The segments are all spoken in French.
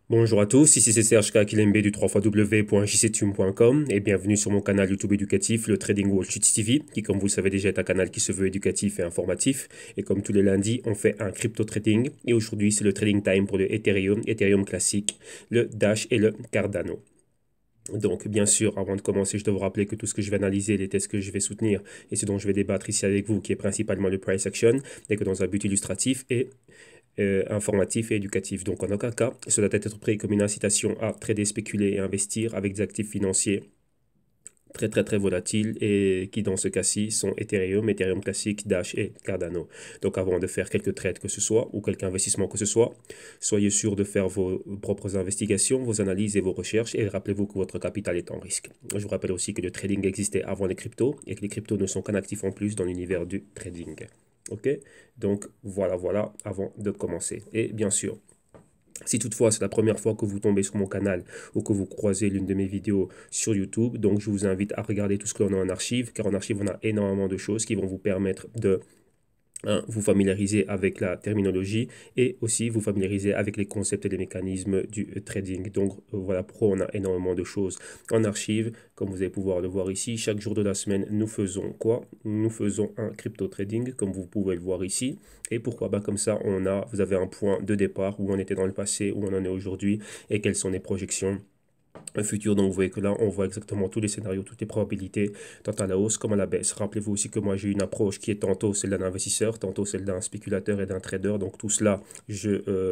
Bonjour à tous, ici c'est Serge Kakilembe du 3xw.jctune.com et bienvenue sur mon canal YouTube éducatif, le Trading Wall Street TV, qui comme vous le savez déjà est un canal qui se veut éducatif et informatif. Et comme tous les lundis, on fait un crypto trading. Et aujourd'hui, c'est le trading time pour le Ethereum, Ethereum classique, le Dash et le Cardano. Donc, bien sûr, avant de commencer, je dois vous rappeler que tout ce que je vais analyser, les tests que je vais soutenir et ce dont je vais débattre ici avec vous, qui est principalement le price action, n'est que dans un but illustratif et informatif et éducatif. Donc, en aucun cas, cela doit être pris comme une incitation à trader, spéculer et investir avec des actifs financiers très volatiles et qui, dans ce cas-ci, sont Ethereum, Ethereum classique, Dash et Cardano. Donc, avant de faire quelque trade que ce soit ou quelque investissement que ce soit, soyez sûr de faire vos propres investigations, vos analyses et vos recherches et rappelez-vous que votre capital est en risque. Je vous rappelle aussi que le trading existait avant les cryptos et que les cryptos ne sont qu'un actif en plus dans l'univers du trading. Ok, donc voilà, avant de commencer. Et bien sûr, si toutefois c'est la première fois que vous tombez sur mon canal ou que vous croisez l'une de mes vidéos sur YouTube, donc je vous invite à regarder tout ce que l'on a en archive, car en archive on a énormément de choses qui vont vous permettre de vous familiariser avec la terminologie et aussi vous familiariser avec les concepts et les mécanismes du trading. Donc voilà pourquoi on a énormément de choses en archive. Comme vous allez pouvoir le voir ici, chaque jour de la semaine, nous faisons quoi? Nous faisons un crypto trading, comme vous pouvez le voir ici. Et pourquoi? Comme ça, vous avez un point de départ où on était dans le passé, où on en est aujourd'hui et quelles sont les projections futur. Donc, vous voyez que là, on voit exactement tous les scénarios, toutes les probabilités, tant à la hausse comme à la baisse. Rappelez-vous aussi que moi, j'ai une approche qui est tantôt celle d'un investisseur, tantôt celle d'un spéculateur et d'un trader. Donc, tout cela,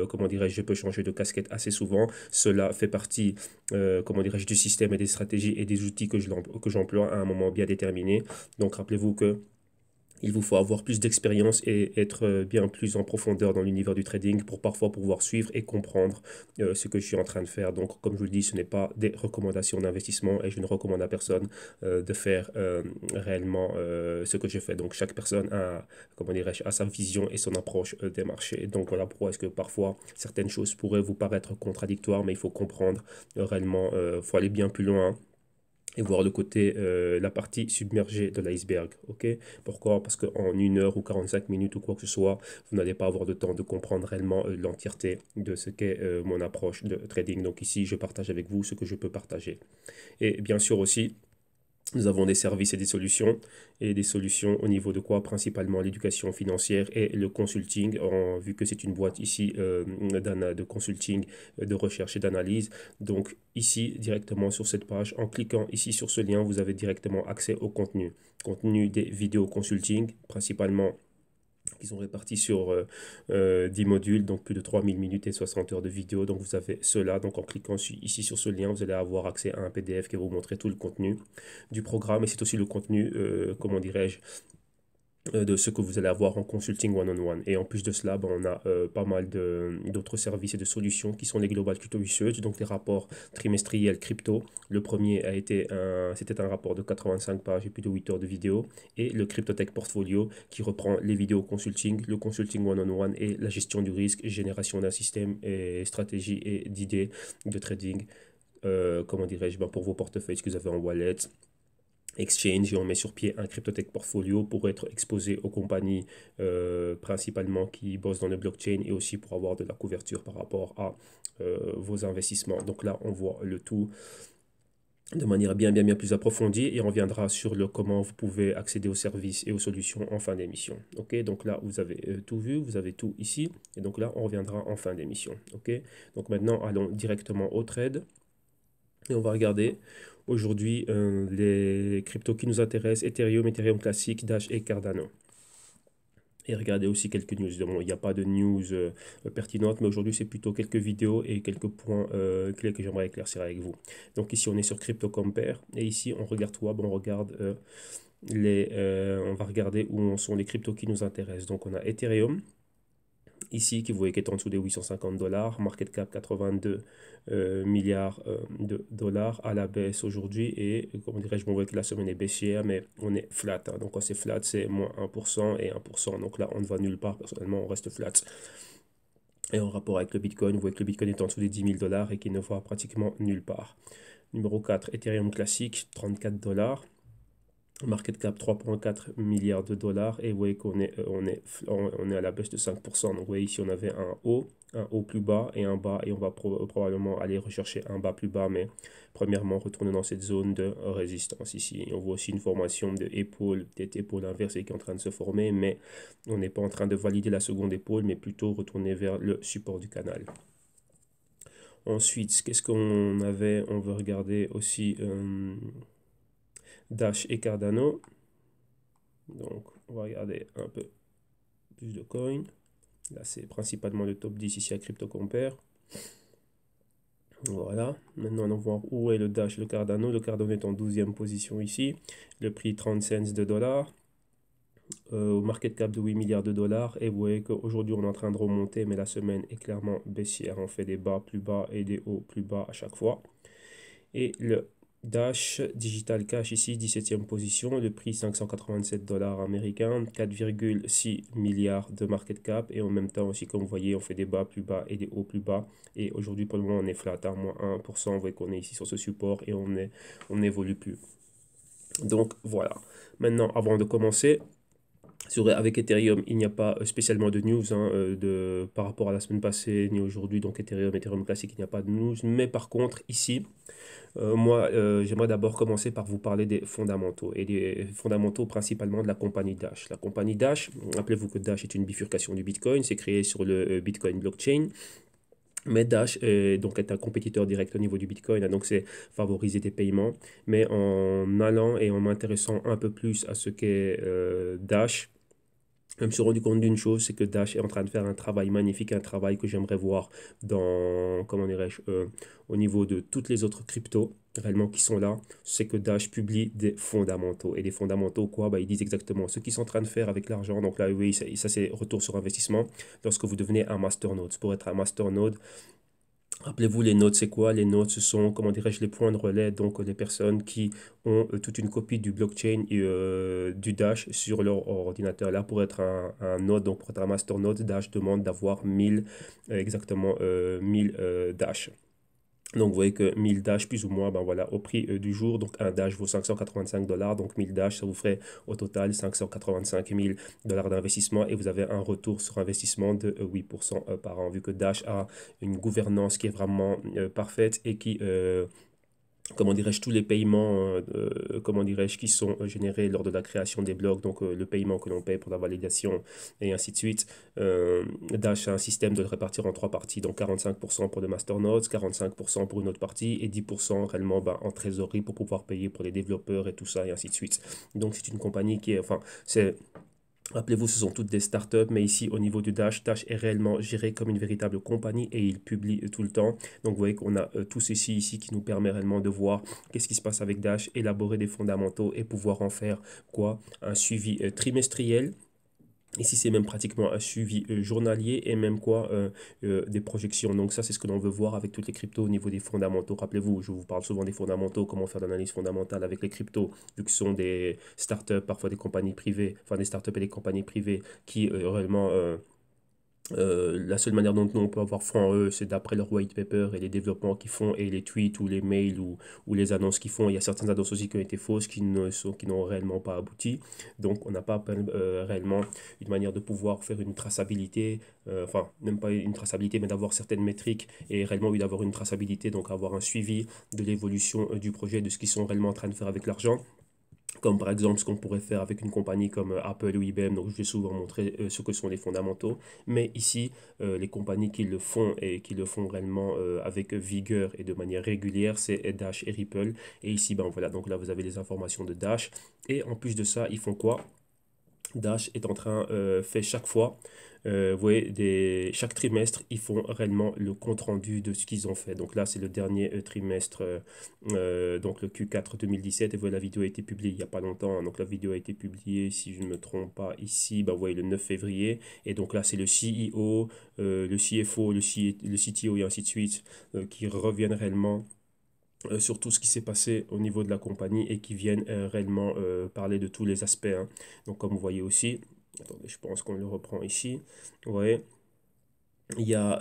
comment dirais-je, je peux changer de casquette assez souvent. Cela fait partie, comment dirais-je, du système et des stratégies et des outils que j'emploie à un moment bien déterminé. Donc, rappelez-vous que il vous faut avoir plus d'expérience et être bien plus en profondeur dans l'univers du trading pour parfois pouvoir suivre et comprendre ce que je suis en train de faire. Donc, comme je vous le dis, ce n'est pas des recommandations d'investissement et je ne recommande à personne de faire réellement ce que je fais. Donc, chaque personne a, comment dirais-je, a sa vision et son approche des marchés. Donc, voilà pourquoi est-ce que parfois certaines choses pourraient vous paraître contradictoires, mais il faut comprendre réellement, il faut aller bien plus loin et voir le côté, la partie submergée de l'iceberg. Ok? Pourquoi? Parce qu'en 1 heure ou 45 minutes ou quoi que ce soit, vous n'allez pas avoir de temps de comprendre réellement l'entièreté de ce qu'est mon approche de trading. Donc ici, je partage avec vous ce que je peux partager. Et bien sûr aussi, nous avons des services et des solutions au niveau de quoi? Principalement l'éducation financière et le consulting, vu que c'est une boîte ici de consulting, de recherche et d'analyse. Donc ici, directement sur cette page, en cliquant ici sur ce lien, vous avez directement accès au contenu. Contenu des vidéos consulting, principalement qui sont répartis sur 10 modules, donc plus de 3000 minutes et 60 heures de vidéo. Donc vous avez cela, donc en cliquant ici sur ce lien, vous allez avoir accès à un PDF qui va vous montrer tout le contenu du programme et c'est aussi le contenu, comment dirais-je, de ce que vous allez avoir en consulting one-on-one. Et en plus de cela, on a pas mal d'autres services et de solutions qui sont les Global Crypto Research, donc les rapports trimestriels crypto. Le premier c'était un rapport de 85 pages et plus de 8 heures de vidéo. Et le CryptoTech Portfolio qui reprend les vidéos consulting, le consulting one-on-one et la gestion du risque, génération d'un système et stratégie et d'idées de trading. Comment dirais-je, pour vos portefeuilles que vous avez en wallet, exchange et on met sur pied un cryptotech portfolio pour être exposé aux compagnies principalement qui bossent dans le blockchain et aussi pour avoir de la couverture par rapport à vos investissements. Donc là, on voit le tout de manière bien plus approfondie et on reviendra sur le comment vous pouvez accéder aux services et aux solutions en fin d'émission. Ok, donc là, vous avez tout vu, vous avez tout ici et donc là, on reviendra en fin d'émission. Ok, donc maintenant, allons directement au trade. Et on va regarder aujourd'hui les cryptos qui nous intéressent, Ethereum, Ethereum classique, Dash et Cardano. Et regardez aussi quelques news. Bon, il n'y a pas de news pertinentes, mais aujourd'hui c'est plutôt quelques vidéos et quelques points clés que j'aimerais éclaircir avec vous. Donc ici on est sur Crypto Compare et ici on regarde quoi? On regarde on va regarder où sont les cryptos qui nous intéressent. Donc on a Ethereum ici, qui vous voyez qui est en dessous des 850 dollars, market cap 82 milliards de dollars à la baisse aujourd'hui. Et comment dirais-je, on voit que la semaine est baissière, mais on est flat. Donc quand c'est flat, c'est moins 1% et 1%. Donc là, on ne va nulle part. Personnellement, on reste flat. Et en rapport avec le Bitcoin, vous voyez que le Bitcoin est en dessous des 10 000 dollars et qu'il ne va pratiquement nulle part. Numéro 4, Ethereum classique, 34 dollars. Market cap 3,4 milliards de dollars et vous voyez qu'on est à la baisse de 5%. Donc vous voyez ici on avait un haut un haut plus bas et un bas, et on va probablement aller rechercher un bas plus bas, mais premièrement retourner dans cette zone de résistance ici. Et on voit aussi une formation de épaule, peut-être épaule inversée qui est en train de se former, mais on n'est pas en train de valider la seconde épaule, mais plutôt retourner vers le support du canal. Ensuite, qu'est-ce qu'on avait? On veut regarder aussi Dash et Cardano. Donc, on va regarder un peu plus de coins. Là, c'est principalement le top 10 ici à CryptoCompare. Voilà. Maintenant, on va voir où est le Dash, le Cardano. Le Cardano est en 12e position ici. Le prix 30 cents de dollars. Au market cap de 8 milliards de dollars. Et vous voyez qu'aujourd'hui, on est en train de remonter, mais la semaine est clairement baissière. On fait des bas plus bas et des hauts plus bas à chaque fois. Et le Dash Digital Cash ici, 17e position, le prix 587 dollars américains, 4,6 milliards de market cap. Et en même temps aussi, comme vous voyez, on fait des bas plus bas et des hauts plus bas. Et aujourd'hui, pour le moment, on est flat, à moins 1%. Vous voyez qu'on est ici sur ce support et on n'évolue plus. Donc voilà. Maintenant, avant de commencer, avec Ethereum, il n'y a pas spécialement de news par rapport à la semaine passée ni aujourd'hui. Donc Ethereum classique, il n'y a pas de news. Mais par contre, ici, moi, j'aimerais d'abord commencer par vous parler des fondamentaux, et des fondamentaux principalement de la compagnie Dash. La compagnie Dash, rappelez-vous que Dash est une bifurcation du Bitcoin, c'est créé sur le Bitcoin blockchain. Mais Dash est un compétiteur direct au niveau du Bitcoin, donc c'est favoriser des paiements. Mais en allant et en m'intéressant un peu plus à ce qu'est Dash, je me suis rendu compte d'une chose, c'est que Dash est en train de faire un travail magnifique, un travail que j'aimerais voir dans, comment dirais-je, au niveau de toutes les autres cryptos, réellement qui sont là, c'est que Dash publie des fondamentaux. Et des fondamentaux, quoi? Bah, ils disent exactement ce qu'ils sont en train de faire avec l'argent. Donc là, oui, ça c'est retour sur investissement. Lorsque vous devenez un masternode, pour être un masternode, rappelez-vous, les nodes, c'est quoi? Les nodes, ce sont, comment dirais-je, les points de relais, donc les personnes qui ont toute une copie du blockchain et du Dash sur leur ordinateur. Là, pour être un node, donc pour être un master node, Dash demande d'avoir 1000, exactement 1000 Dash. Donc vous voyez que 1000 Dash plus ou moins, ben voilà, au prix du jour, donc un Dash vaut 585 dollars, donc 1000 Dash, ça vous ferait au total 585 000 dollars d'investissement, et vous avez un retour sur investissement de 8% par an, vu que Dash a une gouvernance qui est vraiment parfaite et qui comment dirais-je, tous les paiements, comment dirais-je, qui sont générés lors de la création des blocs, donc le paiement que l'on paye pour la validation et ainsi de suite. Dash a un système de le répartir en trois parties, donc 45% pour les masternodes, 45% pour une autre partie et 10% réellement en trésorerie pour pouvoir payer pour les développeurs et tout ça et ainsi de suite. Donc c'est une compagnie qui est, enfin, c'est... Rappelez-vous, ce sont toutes des startups, mais ici, au niveau du Dash, Dash est réellement géré comme une véritable compagnie et il publie tout le temps. Donc, vous voyez qu'on a tout ceci ici qui nous permet réellement de voir qu'est-ce qui se passe avec Dash, élaborer des fondamentaux et pouvoir en faire quoi? Un suivi trimestriel. Ici, c'est même pratiquement un suivi journalier et même quoi des projections. Donc ça, c'est ce que l'on veut voir avec toutes les cryptos au niveau des fondamentaux. Rappelez-vous, je vous parle souvent des fondamentaux, comment faire de l'analyse fondamentale avec les cryptos, vu que ce sont des startups, parfois des compagnies privées, enfin des startups et des compagnies privées qui réellement la seule manière dont on peut avoir foi en eux, c'est d'après leur white paper et les développements qu'ils font et les tweets ou les mails ou les annonces qu'ils font. Il y a certaines annonces aussi qui ont été fausses, qui n'ont réellement pas abouti. Donc on n'a pas réellement une manière de pouvoir faire une traçabilité, enfin même pas une traçabilité, mais d'avoir certaines métriques et réellement oui, d'avoir une traçabilité, donc avoir un suivi de l'évolution du projet, de ce qu'ils sont réellement en train de faire avec l'argent. Comme par exemple ce qu'on pourrait faire avec une compagnie comme Apple ou IBM, donc je vais souvent montrer ce que sont les fondamentaux. Mais ici, les compagnies qui le font et qui le font réellement avec vigueur et de manière régulière, c'est Dash et Ripple. Et ici, ben voilà, donc là vous avez les informations de Dash. Et en plus de ça, ils font quoi? Dash est en train, fait chaque fois, vous voyez, chaque trimestre, ils font réellement le compte-rendu de ce qu'ils ont fait. Donc là, c'est le dernier trimestre, donc le Q4 2017. Et vous voyez, la vidéo a été publiée il n'y a pas longtemps, hein. Donc la vidéo a été publiée, si je ne me trompe pas, ici, bah, vous voyez, le 9 février. Et donc là, c'est le CEO, le CFO, le CTO et ainsi de suite, qui reviennent réellement sur tout ce qui s'est passé au niveau de la compagnie et qui viennent réellement parler de tous les aspects, hein. Donc comme vous voyez aussi, attendez, je pense qu'on le reprend ici. Vous voyez, il y a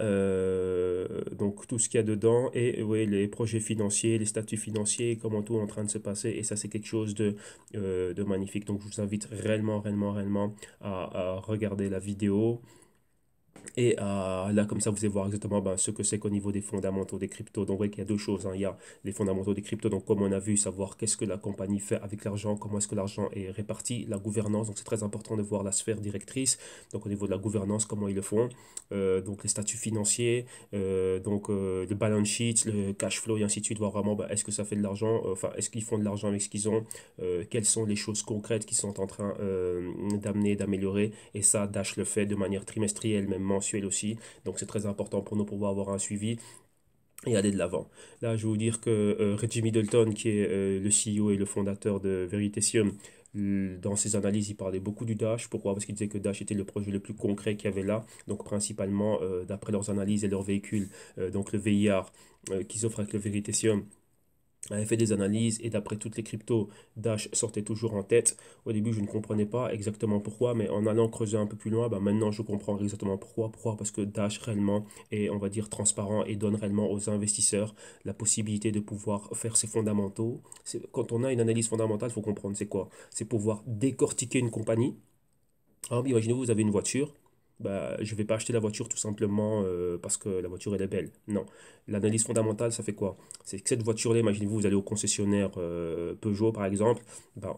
donc tout ce qu'il y a dedans et ouais, les projets financiers, les statuts financiers, comment tout est en train de se passer. Et ça, c'est quelque chose de magnifique. Donc je vous invite réellement à regarder la vidéo. Et là, comme ça, vous allez voir exactement ce que c'est qu'au niveau des fondamentaux des cryptos. Donc, vous voyez qu'il y a deux choses, hein. Il y a les fondamentaux des cryptos, donc comme on a vu, savoir qu'est-ce que la compagnie fait avec l'argent, comment est-ce que l'argent est réparti, la gouvernance. Donc, c'est très important de voir la sphère directrice. Donc, au niveau de la gouvernance, comment ils le font. Donc, les statuts financiers, le balance sheet, le cash flow et ainsi de suite. Voir vraiment est-ce que ça fait de l'argent, enfin, est-ce qu'ils font de l'argent avec ce qu'ils ont, quelles sont les choses concrètes qu'ils sont en train d'amener, d'améliorer. Et ça, Dash le fait de manière trimestrielle, même mensuelle aussi. Donc c'est très important pour nous pour pouvoir avoir un suivi et aller de l'avant. Là, je vais vous dire que Reggie Middleton, qui est le CEO et le fondateur de Veritasium, dans ses analyses, il parlait beaucoup du Dash. Pourquoi? Parce qu'il disait que Dash était le projet le plus concret qu'il y avait là. Donc principalement, d'après leurs analyses et leurs véhicules, donc le VIR qu'ils offrent avec le Veritasium, avait fait des analyses et d'après toutes les cryptos, Dash sortait toujours en tête. Au début, je ne comprenais pas exactement pourquoi, mais en allant creuser un peu plus loin, maintenant je comprends exactement pourquoi. Pourquoi? Parce que Dash réellement est, on va dire, transparent et donne réellement aux investisseurs la possibilité de pouvoir faire ses fondamentaux. Quand on a une analyse fondamentale, il faut comprendre c'est quoi? C'est pouvoir décortiquer une compagnie. Imaginez-vous, vous avez une voiture. Je ne vais pas acheter la voiture tout simplement parce que la voiture elle est belle. Non. L'analyse fondamentale, ça fait quoi? C'est que cette voiture-là, imaginez-vous, vous allez au concessionnaire Peugeot par exemple.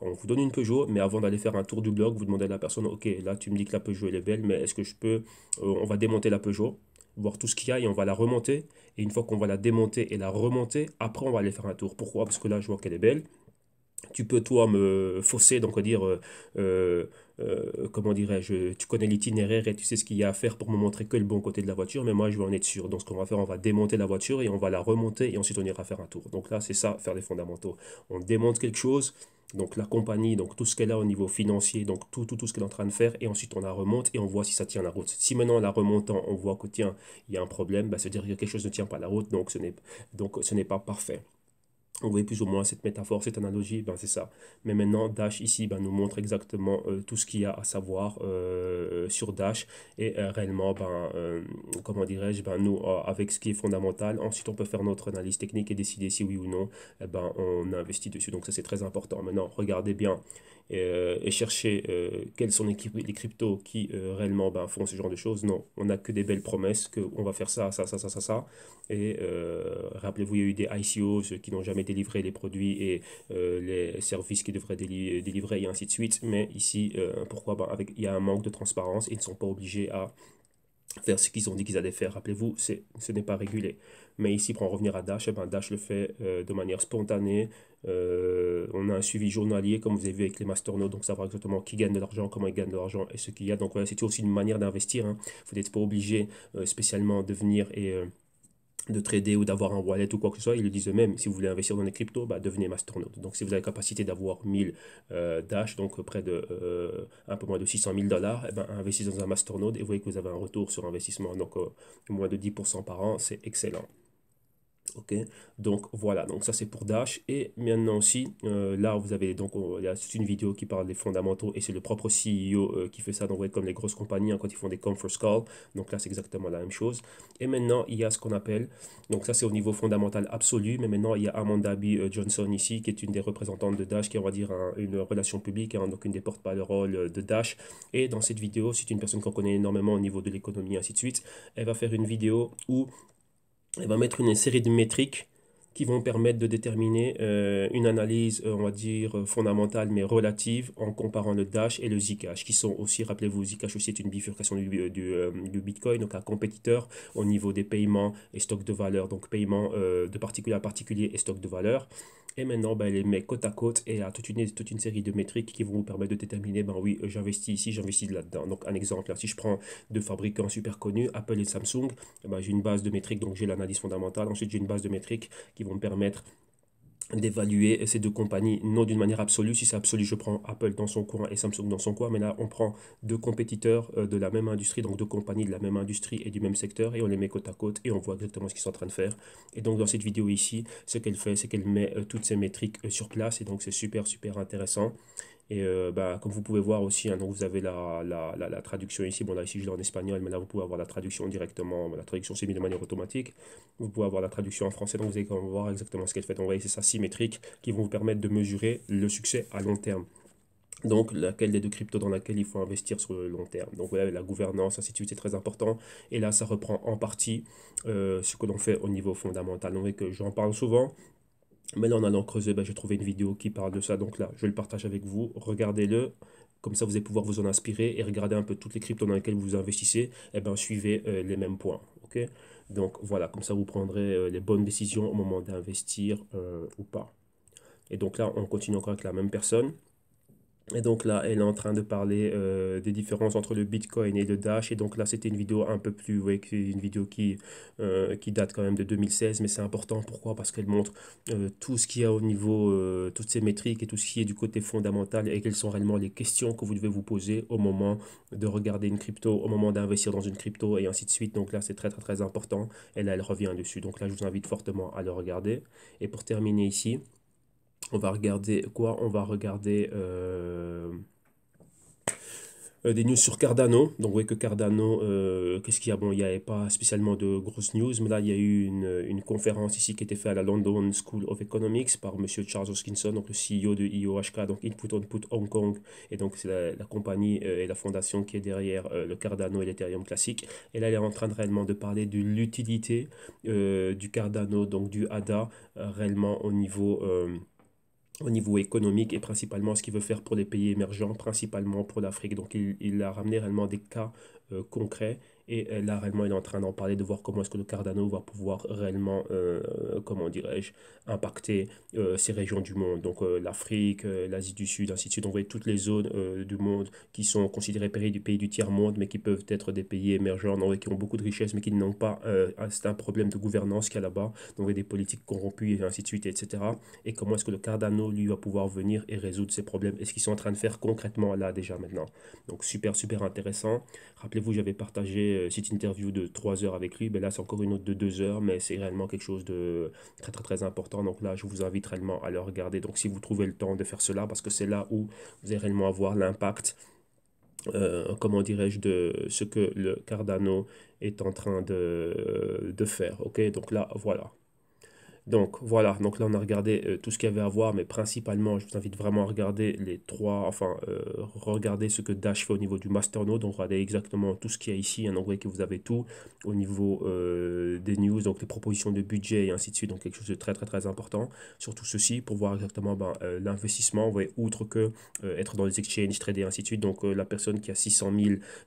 On vous donne une Peugeot, mais avant d'aller faire un tour du bloc, vous demandez à la personne, ok, là tu me dis que la Peugeot elle est belle, mais est-ce que je peux, on va démonter la Peugeot, voir tout ce qu'il y a et on va la remonter. Et une fois qu'on va la démonter et la remonter, après on va aller faire un tour. Pourquoi? Parce que là, je vois qu'elle est belle. Tu peux toi me fausser, donc dire, comment dirais-je, tu connais l'itinéraire et tu sais ce qu'il y a à faire pour me montrer que le bon côté de la voiture, mais moi je veux en être sûr. Donc ce qu'on va faire, on va démonter la voiture et on va la remonter et ensuite on ira faire un tour. Donc là, c'est ça, faire des fondamentaux. On démonte quelque chose, donc la compagnie, donc tout ce qu'elle a au niveau financier, donc tout ce qu'elle est en train de faire, et ensuite on la remonte et on voit si ça tient la route. Si maintenant en la remontant, on voit que tiens, il y a un problème, ça veut dire que quelque chose ne tient pas la route, donc ce n'est pas parfait. Vous voyez plus ou moins cette métaphore, cette analogie, c'est ça. Mais maintenant, Dash ici nous montre exactement tout ce qu'il y a à savoir sur Dash. Et réellement, comment dirais-je, nous, avec ce qui est fondamental, ensuite on peut faire notre analyse technique et décider si oui ou non, on investit dessus. Donc ça, c'est très important. Maintenant, regardez bien et cherchez quels sont les cryptos qui réellement font ce genre de choses. Non, on n'a que des belles promesses, qu'on va faire ça, ça, ça, ça, ça, ça. Et rappelez-vous, il y a eu des ICO, ceux qui n'ont jamais délivré les produits et les services qui devraient délivrer et ainsi de suite. Mais ici, pourquoi? Il y a un manque de transparence et ils ne sont pas obligés à faire ce qu'ils ont dit qu'ils allaient faire. Rappelez-vous, ce n'est pas régulé. Mais ici, pour en revenir à Dash, Dash le fait de manière spontanée. On a un suivi journalier, comme vous avez vu avec les masternodes, donc savoir exactement qui gagne de l'argent, comment ils gagnent de l'argent et ce qu'il y a. Donc voilà, c'est aussi une manière d'investir, hein. Vous n'êtes pas obligé spécialement de venir et de trader ou d'avoir un wallet ou quoi que ce soit. Ils le disent eux-mêmes, si vous voulez investir dans les cryptos, devenez masternode. Donc si vous avez la capacité d'avoir 1000 Dash, donc près de un peu moins de 600 000 dollars, investissez dans un masternode et vous voyez que vous avez un retour sur investissement, donc moins de 10% par an, c'est excellent. Ok, donc voilà, donc ça c'est pour Dash. Et maintenant aussi, là vous avez donc il y a toute une vidéo qui parle des fondamentaux et c'est le propre CEO qui fait ça. Donc vous voyez comme les grosses compagnies quand ils font des conference calls. Donc là c'est exactement la même chose. Et maintenant il y a ce qu'on appelle, donc ça c'est au niveau fondamental absolu, mais maintenant il y a Amanda B. Johnson ici qui est une des représentantes de Dash, qui est on va dire une relation publique, hein, donc une des porte-parole de Dash. Et dans cette vidéo, c'est une personne qu'on connaît énormément au niveau de l'économie, ainsi de suite. Elle va faire une vidéo où elle va mettre une série de métriques qui vont permettre de déterminer une analyse, on va dire, fondamentale mais relative en comparant le Dash et le Zcash, qui sont aussi, rappelez-vous, Zcash aussi est une bifurcation du Bitcoin, donc un compétiteur au niveau des paiements et stocks de valeur, donc paiement de particulier à particulier et stock de valeur. Et maintenant, elle les met côte à côte et à toute une série de métriques qui vont vous permettre de déterminer, oui, j'investis ici, j'investis là-dedans. Donc un exemple, là, si je prends deux fabricants super connus, Apple et Samsung, j'ai une base de métriques, donc j'ai l'analyse fondamentale. Ensuite, j'ai une base de métriques qui vont me permettre d'évaluer ces deux compagnies, non d'une manière absolue. Si c'est absolu, je prends Apple dans son coin et Samsung dans son coin, mais là, on prend deux compétiteurs de la même industrie, donc deux compagnies de la même industrie et du même secteur, et on les met côte à côte et on voit exactement ce qu'ils sont en train de faire. Et donc, dans cette vidéo ici, ce qu'elle fait, c'est qu'elle met toutes ces métriques sur place, et donc c'est super, super intéressant. Et comme vous pouvez voir aussi, hein, donc vous avez la traduction ici. Bon, là, ici, je l'ai en espagnol, mais là, vous pouvez avoir la traduction directement. La traduction, c'est mis de manière automatique. Vous pouvez avoir la traduction en français, donc vous allez quand même voir exactement ce qu'elle fait. Donc, vous voyez, c'est ça, symétrique, qui vont vous permettre de mesurer le succès à long terme. Donc, laquelle des deux cryptos dans laquelle il faut investir sur le long terme. Donc, voilà, la gouvernance, ainsi de suite, c'est très important. Et là, ça reprend en partie ce que l'on fait au niveau fondamental. Donc, que j'en parle souvent. Mais là, en allant creuser, ben, j'ai trouvé une vidéo qui parle de ça. Donc là, je le partage avec vous. Regardez-le. Comme ça, vous allez pouvoir vous en inspirer et regarder un peu toutes les cryptos dans lesquelles vous investissez. Et ben, suivez les mêmes points. Ok? Donc voilà, comme ça, vous prendrez les bonnes décisions au moment d'investir ou pas. Et donc là, on continue encore avec la même personne. Et donc là, elle est en train de parler des différences entre le Bitcoin et le Dash. Et donc là, c'était une vidéo un peu plus, ouais, une vidéo qui date quand même de 2016, mais c'est important. Pourquoi? Parce qu'elle montre tout ce qu'il y a au niveau, toutes ces métriques et tout ce qui est du côté fondamental et quelles sont réellement les questions que vous devez vous poser au moment de regarder une crypto, au moment d'investir dans une crypto et ainsi de suite. Donc là, c'est très, très, très important. Et là, elle revient dessus. Donc là, je vous invite fortement à le regarder. Et pour terminer ici, on va regarder quoi? On va regarder des news sur Cardano. Donc, vous voyez que Cardano, qu'est-ce qu'il y a? Bon, il n'y avait pas spécialement de grosses news, mais là, il y a eu une conférence ici qui était faite à la London School of Economics par monsieur Charles Hoskinson, donc le CEO de IOHK, donc Input Output Hong Kong. Et donc, c'est la compagnie et la fondation qui est derrière le Cardano et l'Ethereum classique. Et là, il est en train de réellement de parler de l'utilité du Cardano, donc du ADA, réellement au niveau économique et principalement ce qu'il veut faire pour les pays émergents, principalement pour l'Afrique. Donc il a ramené réellement des cas concrets et là réellement il est en train d'en parler, de voir comment est-ce que le Cardano va pouvoir réellement, comment dirais-je, impacter ces régions du monde. Donc l'Afrique, l'Asie du Sud, ainsi de suite. On voit toutes les zones du monde qui sont considérées pays du tiers-monde, mais qui peuvent être des pays émergents, donc, qui ont beaucoup de richesses, mais qui n'ont pas, c'est un problème de gouvernance qu'il y a là-bas, donc des politiques corrompues et ainsi de suite, etc. Et comment est-ce que le Cardano, lui, va pouvoir venir et résoudre ces problèmes et ce qu'ils sont en train de faire concrètement là déjà maintenant. Donc super, super intéressant. Rappelez-vous, j'avais partagé cette interview de 3 heures avec lui. Ben là, c'est encore une autre de 2 heures, mais c'est réellement quelque chose de très, très, très important. Donc là, je vous invite réellement à le regarder. Donc si vous trouvez le temps de faire cela, parce que c'est là où vous allez réellement avoir l'impact, comment dirais-je, de ce que le Cardano est en train de faire. Ok, donc là, voilà. Donc voilà, donc là on a regardé tout ce qu'il y avait à voir, mais principalement je vous invite vraiment à regarder les trois, enfin regarder ce que Dash fait au niveau du masternode, donc regardez exactement tout ce qu'il y a ici, hein, donc vous voyez que vous avez tout au niveau des news, donc les propositions de budget et ainsi de suite, donc quelque chose de très très très important, surtout ceci pour voir exactement ben, l'investissement, vous voyez, outre que être dans les exchanges, trader et ainsi de suite, donc la personne qui a 600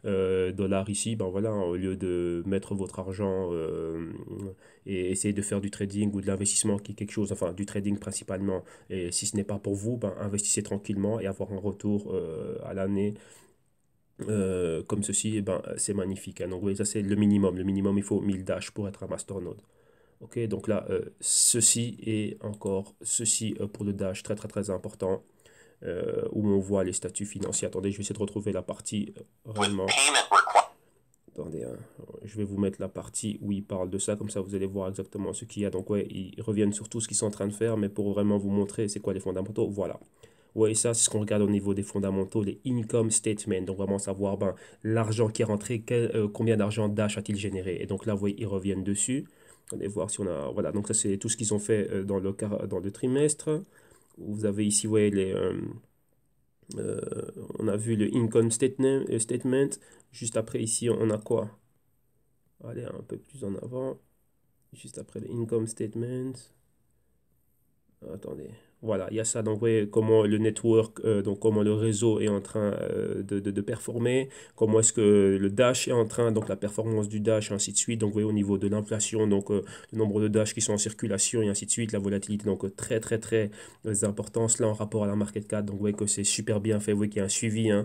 000 dollars ici, ben voilà, au lieu de mettre votre argent et essayer de faire du trading ou de l'investissement qui est quelque chose, enfin du trading principalement. Et si ce n'est pas pour vous, ben, investissez tranquillement et avoir un retour à l'année comme ceci, et ben, c'est magnifique, hein. Donc oui, ça c'est le minimum. Le minimum, il faut 1000 dash pour être un masternode. Ok, donc là, ceci et encore ceci pour le dash, très très très important, où on voit les statuts financiers. Attendez, je vais essayer de retrouver la partie réellement. Attendez, hein, je vais vous mettre la partie où ils parlent de ça, comme ça vous allez voir exactement ce qu'il y a. Donc ouais, ils reviennent sur tout ce qu'ils sont en train de faire, mais pour vraiment vous montrer c'est quoi les fondamentaux, voilà. Ouais, ça c'est ce qu'on regarde au niveau des fondamentaux, les income statements, donc vraiment savoir ben, l'argent qui est rentré, combien d'argent Dash a-t-il généré. Et donc là, vous voyez, ils reviennent dessus. Allez voir si on a... Voilà, donc ça c'est tout ce qu'ils ont fait dans le trimestre. Vous avez ici, ouais, euh, on a vu le income statement. Juste après ici, on a quoi? Allez, un peu plus en avant. Juste après le income statement. Attendez. Voilà, il y a ça. Donc, vous voyez comment le network, donc comment le réseau est en train de performer, comment est-ce que le Dash est en train, donc la performance du Dash, et ainsi de suite. Donc, vous voyez au niveau de l'inflation, donc le nombre de Dash qui sont en circulation, et ainsi de suite, la volatilité, donc très, très, très importance là en rapport à la market cap. Donc, vous voyez que c'est super bien fait. Vous voyez qu'il y a un suivi hein,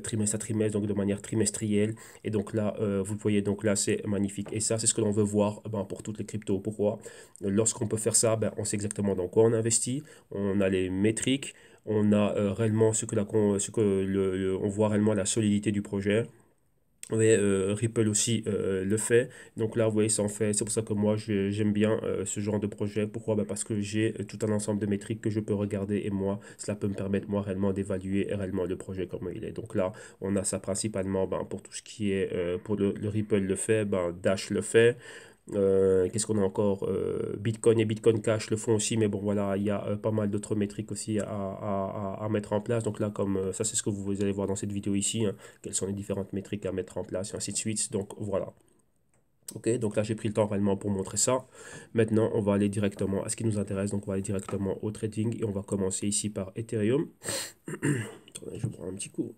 trimestre à trimestre, donc de manière trimestrielle. Et donc là, vous voyez, donc là, c'est magnifique. Et ça, c'est ce que l'on veut voir ben, pour toutes les cryptos. Pourquoi? Lorsqu'on peut faire ça, ben, on sait exactement dans quoi on investit, on a les métriques, on a réellement on voit réellement la solidité du projet. Oui, Ripple aussi le fait. Donc là, vous voyez, ça en fait. C'est pour ça que moi, j'aime bien ce genre de projet. Pourquoi? Ben, parce que j'ai tout un ensemble de métriques que je peux regarder et moi, cela peut me permettre moi réellement d'évaluer réellement le projet comme il est. Donc là, on a ça principalement ben, pour tout ce qui est pour le Ripple le fait, ben, Dash le fait. Qu'est-ce qu'on a encore? Bitcoin et Bitcoin Cash le font aussi, mais bon voilà, il y a pas mal d'autres métriques aussi à mettre en place. Donc là, comme ça, c'est ce que vous allez voir dans cette vidéo ici, hein, quelles sont les différentes métriques à mettre en place, et ainsi de suite. Donc voilà. Ok, donc là j'ai pris le temps réellement pour montrer ça. Maintenant, on va aller directement à ce qui nous intéresse. Donc on va aller directement au trading et on va commencer ici par Ethereum. Attendez, je prends un petit coup.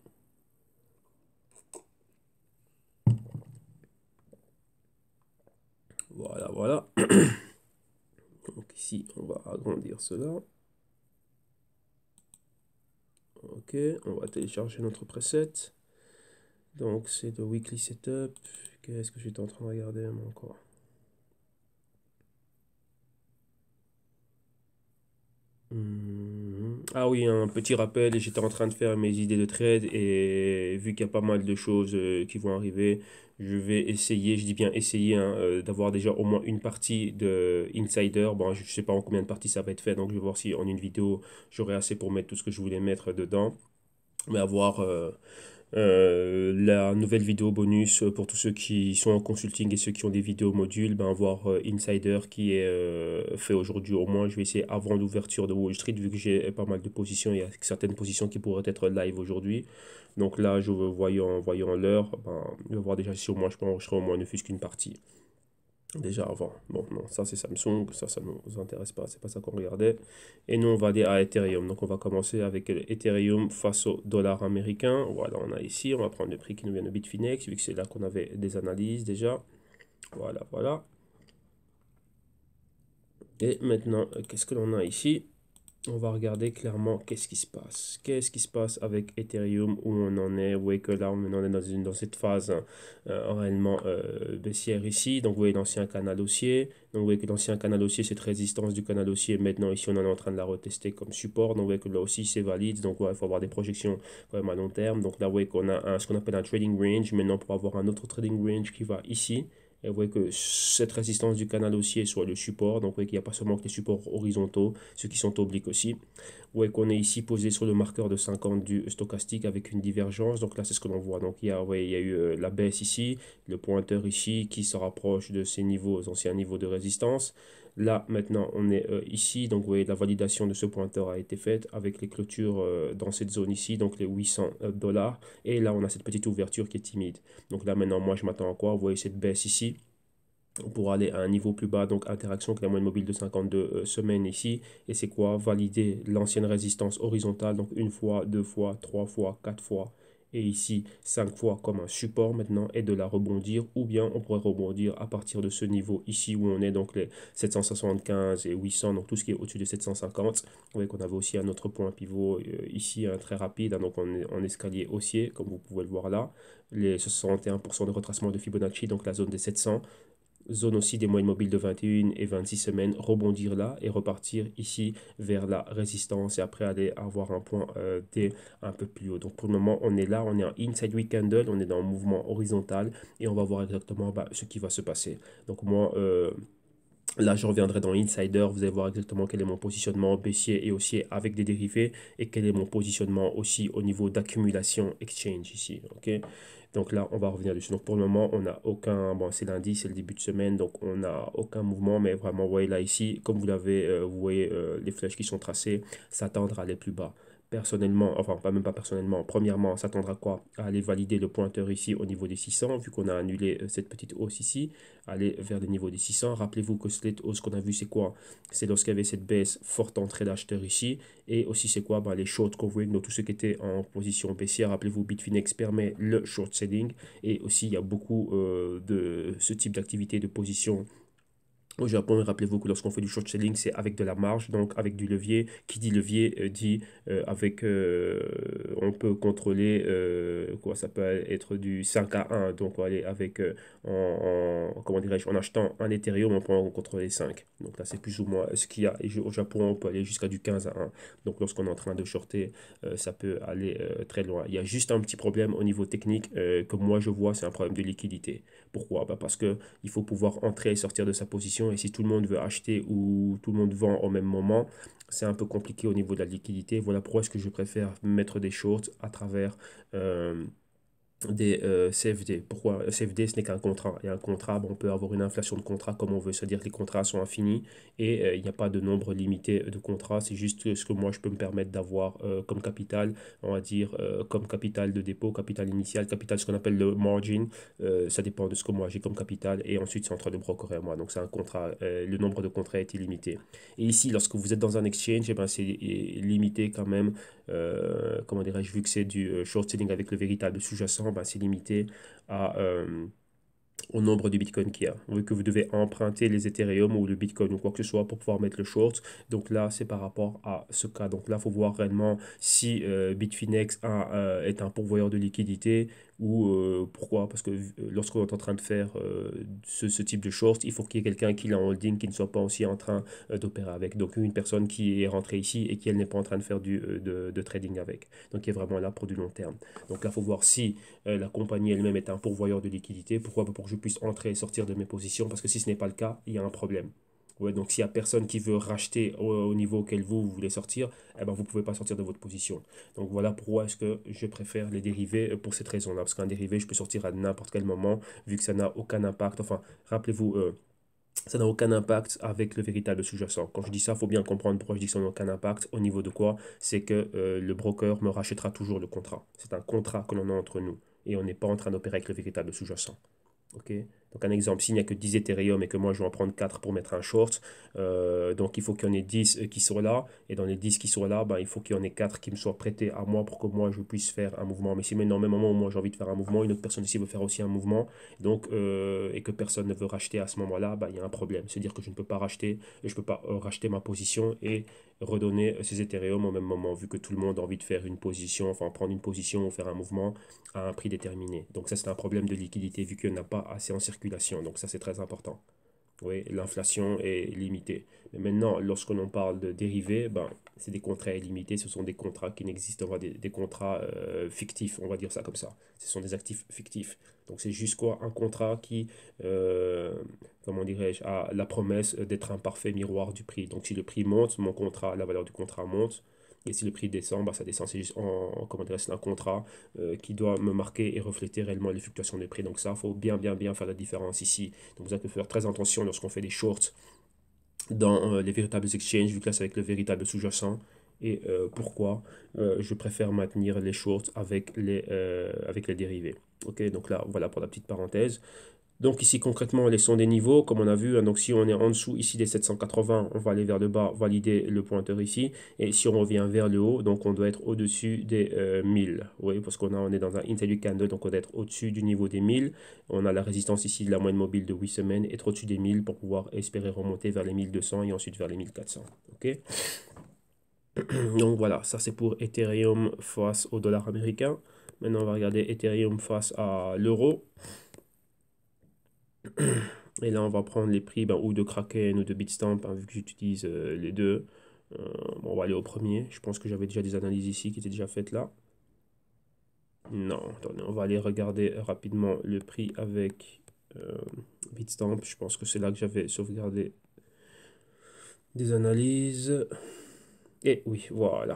Voilà, voilà. Donc ici, on va agrandir cela. Ok, on va télécharger notre preset. Donc c'est le weekly setup. Qu'est-ce que j'étais en train de regarder moi encore? Ah oui, un petit rappel, j'étais en train de faire mes idées de trade et vu qu'il y a pas mal de choses qui vont arriver, je vais essayer, je dis bien essayer, hein, d'avoir déjà au moins une partie de Insider. Bon, je sais pas en combien de parties ça va être fait, donc je vais voir si en une vidéo j'aurai assez pour mettre tout ce que je voulais mettre dedans. Mais avoir la nouvelle vidéo bonus pour tous ceux qui sont en consulting et ceux qui ont des vidéos modules, ben voir Insider qui est fait aujourd'hui au moins. Je vais essayer avant l'ouverture de Wall Street vu que j'ai pas mal de positions. Il y a certaines positions qui pourraient être live aujourd'hui. Donc là, voyant l'heure, ben, je vais voir déjà si au moins je peux enregistrer au moins ne fût-ce qu'une partie. Déjà avant. Bon, non, ça c'est Samsung, ça nous intéresse pas, c'est pas ça qu'on regardait. Et nous, on va aller à Ethereum. Donc, on va commencer avec Ethereum face au dollar américain. Voilà, on a ici, on va prendre le prix qui nous vient de Bitfinex, vu que c'est là qu'on avait des analyses déjà. Voilà, voilà. Et maintenant, qu'est-ce que l'on a ici? On va regarder clairement qu'est-ce qui se passe. Qu'est-ce qui se passe avec Ethereum, où on en est. Vous voyez que là, on en est dans cette phase hein, réellement baissière ici. Donc, vous voyez l'ancien canal haussier. Donc, vous voyez que l'ancien canal haussier, cette résistance du canal haussier, maintenant, ici, on en est en train de la retester comme support. Donc, vous voyez que là aussi, c'est valide. Donc, ouais, il faut avoir des projections quand même à long terme. Donc, là, vous voyez qu'on a ce qu'on appelle un trading range. Maintenant, pour avoir un autre trading range qui va ici. Et vous voyez que cette résistance du canal haussier soit le support. Donc, vous voyez qu'il n'y a pas seulement que les supports horizontaux, ceux qui sont obliques aussi. Vous voyez qu'on est ici posé sur le marqueur de 50 du stochastique avec une divergence. Donc là, c'est ce que l'on voit. Donc il y a eu la baisse ici, le pointeur ici qui se rapproche de ces niveaux, anciens niveaux de résistance. Là, maintenant, on est ici. Donc, vous voyez, la validation de ce pointeur a été faite avec les clôtures dans cette zone ici, donc les 800 dollars. Et là, on a cette petite ouverture qui est timide. Donc là, maintenant, moi, je m'attends à quoi? Vous voyez cette baisse ici pour aller à un niveau plus bas, donc interaction avec la moyenne mobile de 52 semaines ici. Et c'est quoi? Valider l'ancienne résistance horizontale, donc une fois, deux fois, trois fois, quatre fois. Et ici, 5 fois comme un support maintenant et de la rebondir. Ou bien on pourrait rebondir à partir de ce niveau ici où on est, donc les 775 et 800, donc tout ce qui est au-dessus de 750. Vous voyez qu'on avait aussi un autre point pivot ici, très rapide, hein, donc en escalier haussier, comme vous pouvez le voir là. Les 61% de retracement de Fibonacci, donc la zone des 700. Zone aussi des moyennes mobiles de 21 et 26 semaines, rebondir là et repartir ici vers la résistance et après aller avoir un point D un peu plus haut. Donc pour le moment, on est là, on est en inside week candle, on est dans un mouvement horizontal et on va voir exactement ce qui va se passer. Donc moi, là, je reviendrai dans Insider, vous allez voir exactement quel est mon positionnement baissier et haussier avec des dérivés et quel est mon positionnement aussi au niveau d'accumulation exchange ici. Ok, donc là, on va revenir dessus. Donc pour le moment, on n'a aucun, bon, c'est lundi, c'est le début de semaine, donc on n'a aucun mouvement, mais vraiment, vous voyez là ici, comme vous l'avez, vous voyez les flèches qui sont tracées, s'attendre à aller plus bas. Personnellement, enfin pas même pas personnellement, premièrement, s'attendre à quoi? À aller valider le pointeur ici au niveau des 600, vu qu'on a annulé cette petite hausse ici, aller vers le niveau des 600. Rappelez-vous que cette hausse qu'on a vu, c'est quoi? C'est lorsqu'il y avait cette baisse forte entrée d'acheteurs ici, et aussi c'est quoi? Les short covering, donc tous ceux qui étaient en position baissière. Rappelez-vous, Bitfinex permet le short selling, et aussi il y a beaucoup de ce type d'activité de position au Japon. Rappelez-vous que lorsqu'on fait du short selling, c'est avec de la marge, donc avec du levier. Qui dit levier dit avec, on peut contrôler, quoi, ça peut être du 5 à 1. Donc, on va aller avec, comment dirais-je, en achetant un Ethereum, on peut en contrôler 5. Donc là, c'est plus ou moins ce qu'il y a. Et au Japon, on peut aller jusqu'à du 15 à 1. Donc, lorsqu'on est en train de shorter, ça peut aller très loin. Il y a juste un petit problème au niveau technique que moi je vois, c'est un problème de liquidité. Pourquoi? Parce que il faut pouvoir entrer et sortir de sa position. Et si tout le monde veut acheter ou tout le monde vend au même moment, c'est un peu compliqué au niveau de la liquidité. Voilà pourquoi est-ce que je préfère mettre des shorts à travers des CFD. Pourquoi CFD, ce n'est qu'un contrat. Et un contrat, bon, on peut avoir une inflation de contrat comme on veut, c'est-à-dire que les contrats sont infinis et il n'y a pas de nombre limité de contrats. C'est juste ce que moi je peux me permettre d'avoir comme capital, on va dire comme capital de dépôt, capital initial, capital ce qu'on appelle le margin. Ça dépend de ce que moi j'ai comme capital et ensuite c'est entre le broker et moi. Donc c'est un contrat, le nombre de contrats est illimité. Et ici, lorsque vous êtes dans un exchange, eh ben, c'est limité quand même, comment dirais-je, vu que c'est du short selling avec le véritable sous-jacent, bah, c'est limité à, au nombre de bitcoins qu'il y a. Vu que vous devez emprunter les Ethereum ou le bitcoin ou quoi que ce soit pour pouvoir mettre le short. Donc là, c'est par rapport à ce cas. Donc là, il faut voir réellement si Bitfinex est un pourvoyeur de liquidité ou pourquoi. Parce que lorsqu'on est en train de faire ce type de short, il faut qu'il y ait quelqu'un qui l'a en holding qui ne soit pas aussi en train d'opérer avec. Donc une personne qui est rentrée ici et qui elle n'est pas en train de faire de trading avec. Donc qui est vraiment là pour du long terme. Donc là, il faut voir si la compagnie elle-même est un pourvoyeur de liquidité. Pourquoi? Pour que je puisse entrer et sortir de mes positions. Parce que si ce n'est pas le cas, il y a un problème. Ouais, donc s'il n'y a personne qui veut racheter au niveau auquel vous voulez sortir, eh ben, vous ne pouvez pas sortir de votre position. Donc voilà pourquoi est-ce que je préfère les dérivés pour cette raison-là. Parce qu'un dérivé, je peux sortir à n'importe quel moment, vu que ça n'a aucun impact. Enfin, rappelez-vous, ça n'a aucun impact avec le véritable sous-jacent. Quand je dis ça, il faut bien comprendre pourquoi je dis que ça n'a aucun impact. Au niveau de quoi? C'est que le broker me rachètera toujours le contrat. C'est un contrat que l'on a entre nous. Et on n'est pas en train d'opérer avec le véritable sous-jacent. Ok. Donc un exemple, s'il n'y a que 10 Ethereum et que moi je vais en prendre 4 pour mettre un short, donc il faut qu'il y en ait 10 qui soient là, et dans les 10 qui soient là, ben, il faut qu'il y en ait 4 qui me soient prêtés à moi pour que moi je puisse faire un mouvement. Mais si maintenant, au même moment où moi j'ai envie de faire un mouvement, une autre personne ici veut faire aussi un mouvement, donc, et que personne ne veut racheter à ce moment-là, ben, il y a un problème. C'est-à-dire que je ne peux pas racheter, je ne peux pas racheter ma position et redonner ces Ethereum au même moment, vu que tout le monde a envie de faire une position, enfin prendre une position ou faire un mouvement à un prix déterminé. Donc ça, c'est un problème de liquidité vu qu'il n'y en a pas assez en circulation. Donc ça, c'est très important. Oui, l'inflation est limitée. Mais maintenant, lorsque l'on parle de dérivés, ben, c'est des contrats illimités. Ce sont des contrats qui n'existent pas, des contrats fictifs, on va dire ça comme ça. Ce sont des actifs fictifs. Donc c'est juste quoi? Un contrat qui, comment dirais-je, a la promesse d'être un parfait miroir du prix. Donc si le prix monte, mon contrat, la valeur du contrat monte. Et si le prix descend, bah, ça descend. C'est juste comment dirais-je, c'est un contrat qui doit me marquer et refléter réellement les fluctuations des prix. Donc ça, il faut bien faire la différence ici. Donc vous avez que faire très attention lorsqu'on fait des shorts dans les véritables exchanges, vu que là c'est avec le véritable sous-jacent. Et pourquoi je préfère maintenir les shorts avec les dérivés. Ok, donc là, voilà pour la petite parenthèse. Donc ici concrètement, les sont des niveaux, comme on a vu. Hein. Donc si on est en dessous ici des 780, on va aller vers le bas, valider le pointeur ici. Et si on revient vers le haut, donc on doit être au-dessus des 1000. Oui, parce on est dans un intraday candle, donc on doit être au-dessus du niveau des 1000. On a la résistance ici de la moyenne mobile de 8 semaines, être au-dessus des 1000 pour pouvoir espérer remonter vers les 1200 et ensuite vers les 1400. Ok. Donc voilà, ça c'est pour Ethereum face au dollar américain. Maintenant on va regarder Ethereum face à l'euro. Et là, on va prendre les prix ben, ou de Kraken ou de Bitstamp, hein, vu que j'utilise les deux. Bon, on va aller au premier. Je pense que j'avais déjà des analyses ici qui étaient déjà faites là. Non, attendez, on va aller regarder rapidement le prix avec Bitstamp. Je pense que c'est là que j'avais sauvegardé des analyses. Et oui, voilà.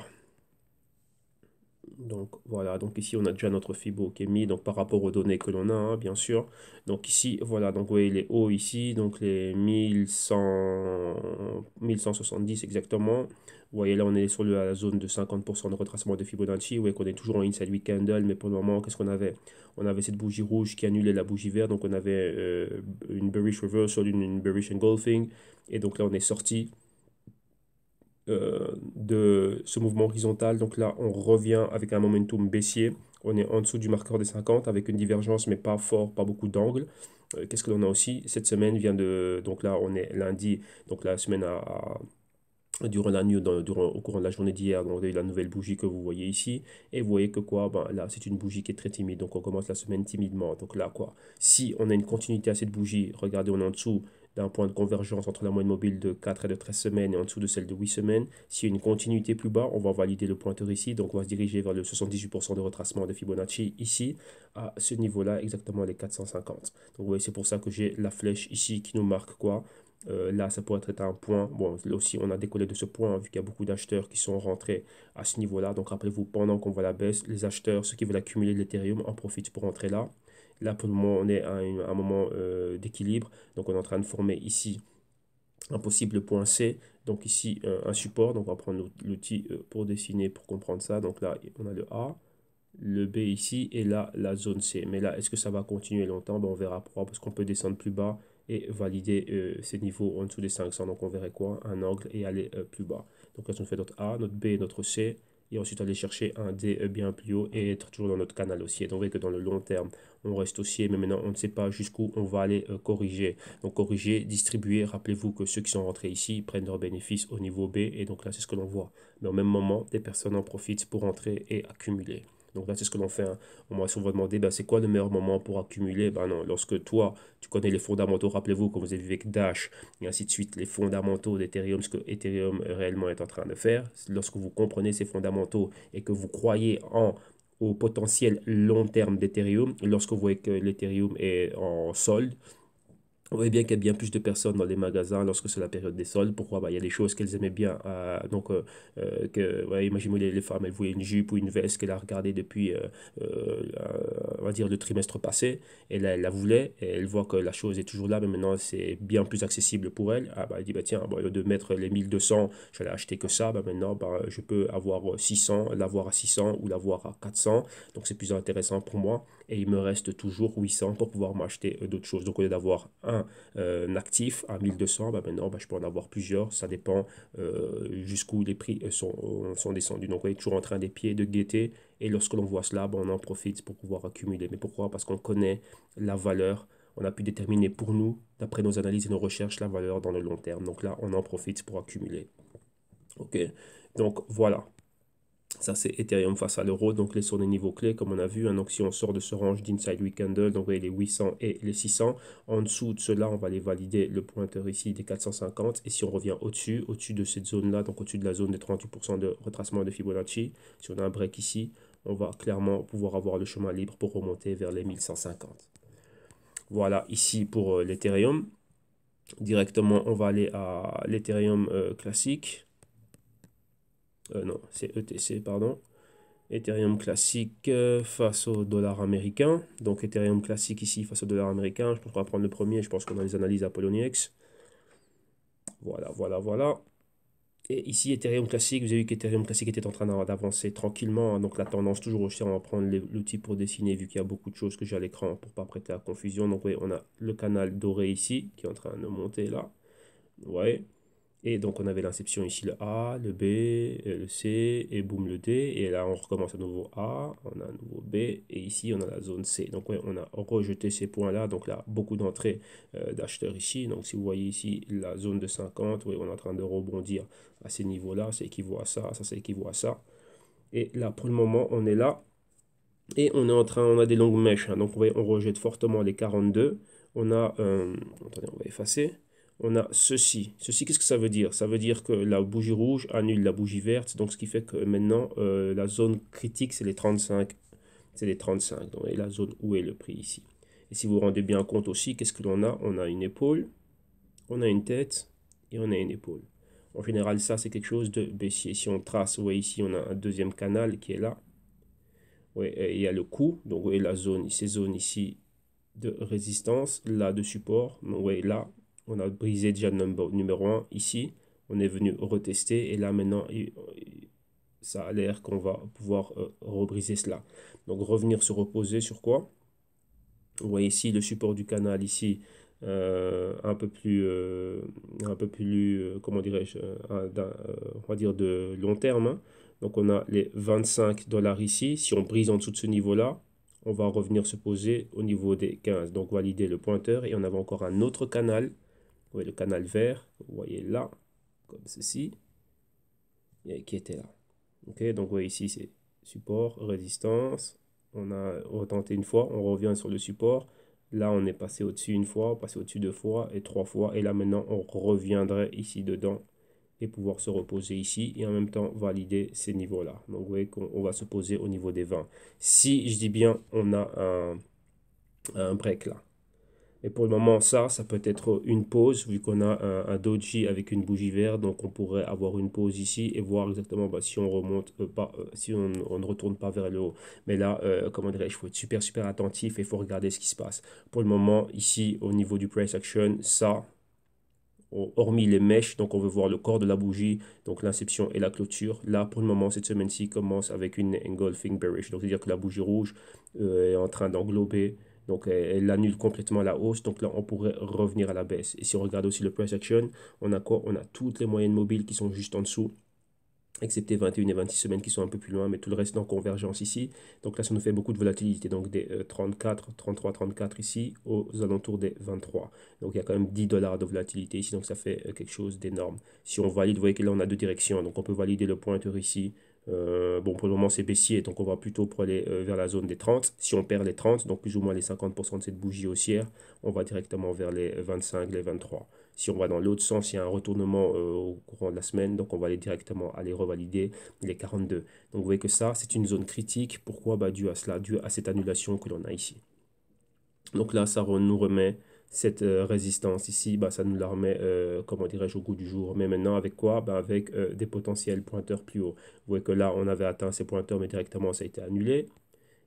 Donc voilà, donc ici on a déjà notre Fibo qui est mis donc par rapport aux données que l'on a, hein, bien sûr. Donc ici, voilà, donc vous voyez les hauts ici, donc les 1170 exactement. Vous voyez là on est sur la zone de 50% de retracement de Fibonacci. Vous voyez qu'on est toujours en inside week candle, mais pour le moment, qu'est-ce qu'on avait? On avait cette bougie rouge qui annulait la bougie verte, donc on avait une bearish reversal, une bearish engulfing, et donc là on est sorti de ce mouvement horizontal. Donc là, on revient avec un momentum baissier. On est en dessous du marqueur des 50 avec une divergence, mais pas fort, pas beaucoup d'angles. Qu'est-ce que l'on a aussi? Cette semaine vient de... Donc là, on est lundi. Donc la semaine durant la nuit, au courant de la journée d'hier, on a eu la nouvelle bougie que vous voyez ici. Et vous voyez que quoi? Ben, là, c'est une bougie qui est très timide. Donc on commence la semaine timidement. Donc là, quoi? Si on a une continuité à cette bougie, regardez, on est en dessous d'un point de convergence entre la moyenne mobile de 4 et de 13 semaines et en dessous de celle de 8 semaines. S'il y a une continuité plus bas, on va valider le pointeur ici. Donc on va se diriger vers le 78% de retracement de Fibonacci ici, à ce niveau-là, exactement les 450. Donc vous voyez, c'est pour ça que j'ai la flèche ici qui nous marque quoi? Là, ça pourrait être un point. Bon, là aussi, on a décollé de ce point, vu qu'il y a beaucoup d'acheteurs qui sont rentrés à ce niveau-là. Donc, rappelez-vous, pendant qu'on voit la baisse, les acheteurs, ceux qui veulent accumuler de l'Ethereum, en profitent pour rentrer là. Là, pour le moment, on est à un moment d'équilibre. Donc, on est en train de former ici un possible point C. Donc, ici, un support. Donc, on va prendre l'outil pour dessiner, pour comprendre ça. Donc, là, on a le A, le B ici, et là, la zone C. Mais là, est-ce que ça va continuer longtemps? Ben, on verra pourquoi, parce qu'on peut descendre plus bas et valider ces niveaux en dessous des 500. Donc, on verrait quoi? Un angle et aller plus bas. Donc, là, on fait notre A, notre B, notre C, et ensuite aller chercher un D bien plus haut et être toujours dans notre canal haussier. Donc, vous voyez que dans le long terme, on reste haussier, mais maintenant, on ne sait pas jusqu'où on va aller corriger. Donc, corriger, distribuer. Rappelez-vous que ceux qui sont rentrés ici prennent leurs bénéfices au niveau B, et donc là, c'est ce que l'on voit. Mais au même moment, des personnes en profitent pour entrer et accumuler. Donc là, c'est ce que l'on fait. Hein. Moi, si on va demander, ben, c'est quoi le meilleur moment pour accumuler? Ben non, lorsque toi, tu connais les fondamentaux, rappelez-vous, comme vous avez vu avec Dash, et ainsi de suite, les fondamentaux d'Ethereum, ce que Ethereum réellement est en train de faire. Lorsque vous comprenez ces fondamentaux et que vous croyez au potentiel long terme d'Ethereum, lorsque vous voyez que l'Ethereum est en solde, on voit bien qu'il y a bien plus de personnes dans les magasins lorsque c'est la période des soldes. Pourquoi? Bah, il y a des choses qu'elles aimaient bien. Ouais, imaginez les femmes, elles voulaient une jupe ou une veste qu'elle a regardée depuis, on va dire, le trimestre passé. Et là, elle la voulait. Et elle voit que la chose est toujours là, mais maintenant, c'est bien plus accessible pour elle. Ah, bah, elle dit, bah, tiens, bon, au lieu de mettre les 1200, j'allais acheter que ça. Bah, maintenant, bah, je peux avoir 600, l'avoir à 600 ou l'avoir à 400. Donc, c'est plus intéressant pour moi. Et il me reste toujours 800 pour pouvoir m'acheter d'autres choses. Donc, au lieu d'avoir un actif à 1200, bah maintenant, bah, je peux en avoir plusieurs. Ça dépend jusqu'où les prix sont descendus. Donc, on est toujours en train des pieds de guetter. Et lorsque l'on voit cela, bah, on en profite pour pouvoir accumuler. Mais pourquoi? Parce qu'on connaît la valeur. On a pu déterminer pour nous, d'après nos analyses et nos recherches, la valeur dans le long terme. Donc là, on en profite pour accumuler. OK. Donc, voilà. Ça, c'est Ethereum face à l'euro. Donc, les sur des niveaux clés, comme on a vu. Hein, donc, si on sort de ce range d'Inside Week Candle, donc vous voyez les 800 et les 600. En dessous de cela, on va aller valider le pointeur ici des 450. Et si on revient au-dessus de cette zone-là, donc au-dessus de la zone des 38% de retracement de Fibonacci, si on a un break ici, on va clairement pouvoir avoir le chemin libre pour remonter vers les 1150. Voilà ici pour l'Ethereum. Directement, on va aller à l'Ethereum classique. Non, c'est ETC, pardon. Ethereum classique face au dollar américain. Donc Ethereum classique ici face au dollar américain. Je pense qu'on va prendre le premier. Je pense qu'on a les analyses Apolloniex. Voilà, voilà, voilà. Et ici, Ethereum classique, vous avez vu qu'Ethereum classique était en train d'avancer tranquillement. Hein. Donc la tendance toujours haussière, on va prendre l'outil pour dessiner vu qu'il y a beaucoup de choses que j'ai à l'écran pour ne pas prêter à confusion. Donc oui, on a le canal doré ici qui est en train de monter là. Ouais. Et donc, on avait l'inception ici, le A, le B, le C, et boum, le D. Et là, on recommence à nouveau A, on a un nouveau B, et ici, on a la zone C. Donc, ouais, on a rejeté ces points-là. Donc là, beaucoup d'entrées d'acheteurs ici. Donc, si vous voyez ici la zone de 50, ouais, on est en train de rebondir à ces niveaux-là. Ça équivaut à ça, ça équivaut à ça. Et là, pour le moment, on est là. Et on a des longues mèches. Hein. Donc, on rejette fortement les 42. On a, attendez, on va effacer. On a ceci. Ceci, qu'est-ce que ça veut dire? Ça veut dire que la bougie rouge annule la bougie verte. Donc, ce qui fait que maintenant, la zone critique, c'est les 35. C'est les 35. Donc, et la zone où est le prix ici. Et si vous vous rendez bien compte aussi, qu'est-ce que l'on a? On a une épaule, on a une tête et on a une épaule. En général, ça, c'est quelque chose de baissier. Si on trace, vous voyez ici, on a un deuxième canal qui est là. Ouais, il y a le coup, donc vous voyez la zone, ces zones ici de résistance, là de support. Donc, ouais, là, on a brisé déjà le numéro 1 ici. On est venu retester et là maintenant, ça a l'air qu'on va pouvoir rebriser cela. Donc revenir se reposer sur quoi? Vous voyez ici le support du canal ici, un peu plus comment dirais-je, on va dire de long terme. Hein. Donc on a les 25 dollars ici. Si on brise en dessous de ce niveau-là, on va revenir se poser au niveau des 15. Donc valider le pointeur et on avait encore un autre canal. Vous voyez le canal vert, vous voyez là, comme ceci, et qui était là. Ok, donc vous voyez ici c'est support, résistance. On a retenté une fois, on revient sur le support. Là, on est passé au-dessus une fois, passé au-dessus deux fois et trois fois. Et là, maintenant, on reviendrait ici dedans et pouvoir se reposer ici et en même temps valider ces niveaux-là. Donc, vous voyez qu'on va se poser au niveau des 20. Si, je dis bien, on a un break là. Et pour le moment, ça peut être une pause, vu qu'on a un doji avec une bougie verte. Donc, on pourrait avoir une pause ici et voir exactement bah, si on remonte pas, si on ne retourne pas vers le haut. Mais là, comment dirais-je, il faut être super, super attentif et il faut regarder ce qui se passe. Pour le moment, ici, au niveau du price action, ça, hormis les mèches, donc on veut voir le corps de la bougie, donc l'inception et la clôture. Là, pour le moment, cette semaine-ci commence avec une engulfing bearish. Donc, c'est-à-dire que la bougie rouge est en train d'englober. Donc, elle annule complètement la hausse. Donc là, on pourrait revenir à la baisse. Et si on regarde aussi le price action, on a quoi? On a toutes les moyennes mobiles qui sont juste en dessous, excepté 21 et 26 semaines qui sont un peu plus loin, mais tout le reste en convergence ici. Donc là, ça nous fait beaucoup de volatilité, donc des 34, 33, 34 ici, aux alentours des 23. Donc il y a quand même 10 dollars de volatilité ici, donc ça fait quelque chose d'énorme. Si on valide, vous voyez que là, on a deux directions, donc on peut valider le pointeur ici. Bon, pour le moment, c'est baissier, donc on va plutôt pour aller vers la zone des 30. Si on perd les 30, donc plus ou moins les 50% de cette bougie haussière, on va directement vers les 25, les 23. Si on va dans l'autre sens, il y a un retournement au courant de la semaine, donc on va aller directement aller revalider les 42. Donc vous voyez que ça, c'est une zone critique. Pourquoi? Bah, dû à cela, dû à cette annulation que l'on a ici. Donc là, ça nous remet cette résistance ici, bah, ça nous la remet, comment dirais-je, au goût du jour. Mais maintenant, avec quoi? Bah, avec des potentiels pointeurs plus hauts. Vous voyez que là, on avait atteint ces pointeurs, mais directement, ça a été annulé.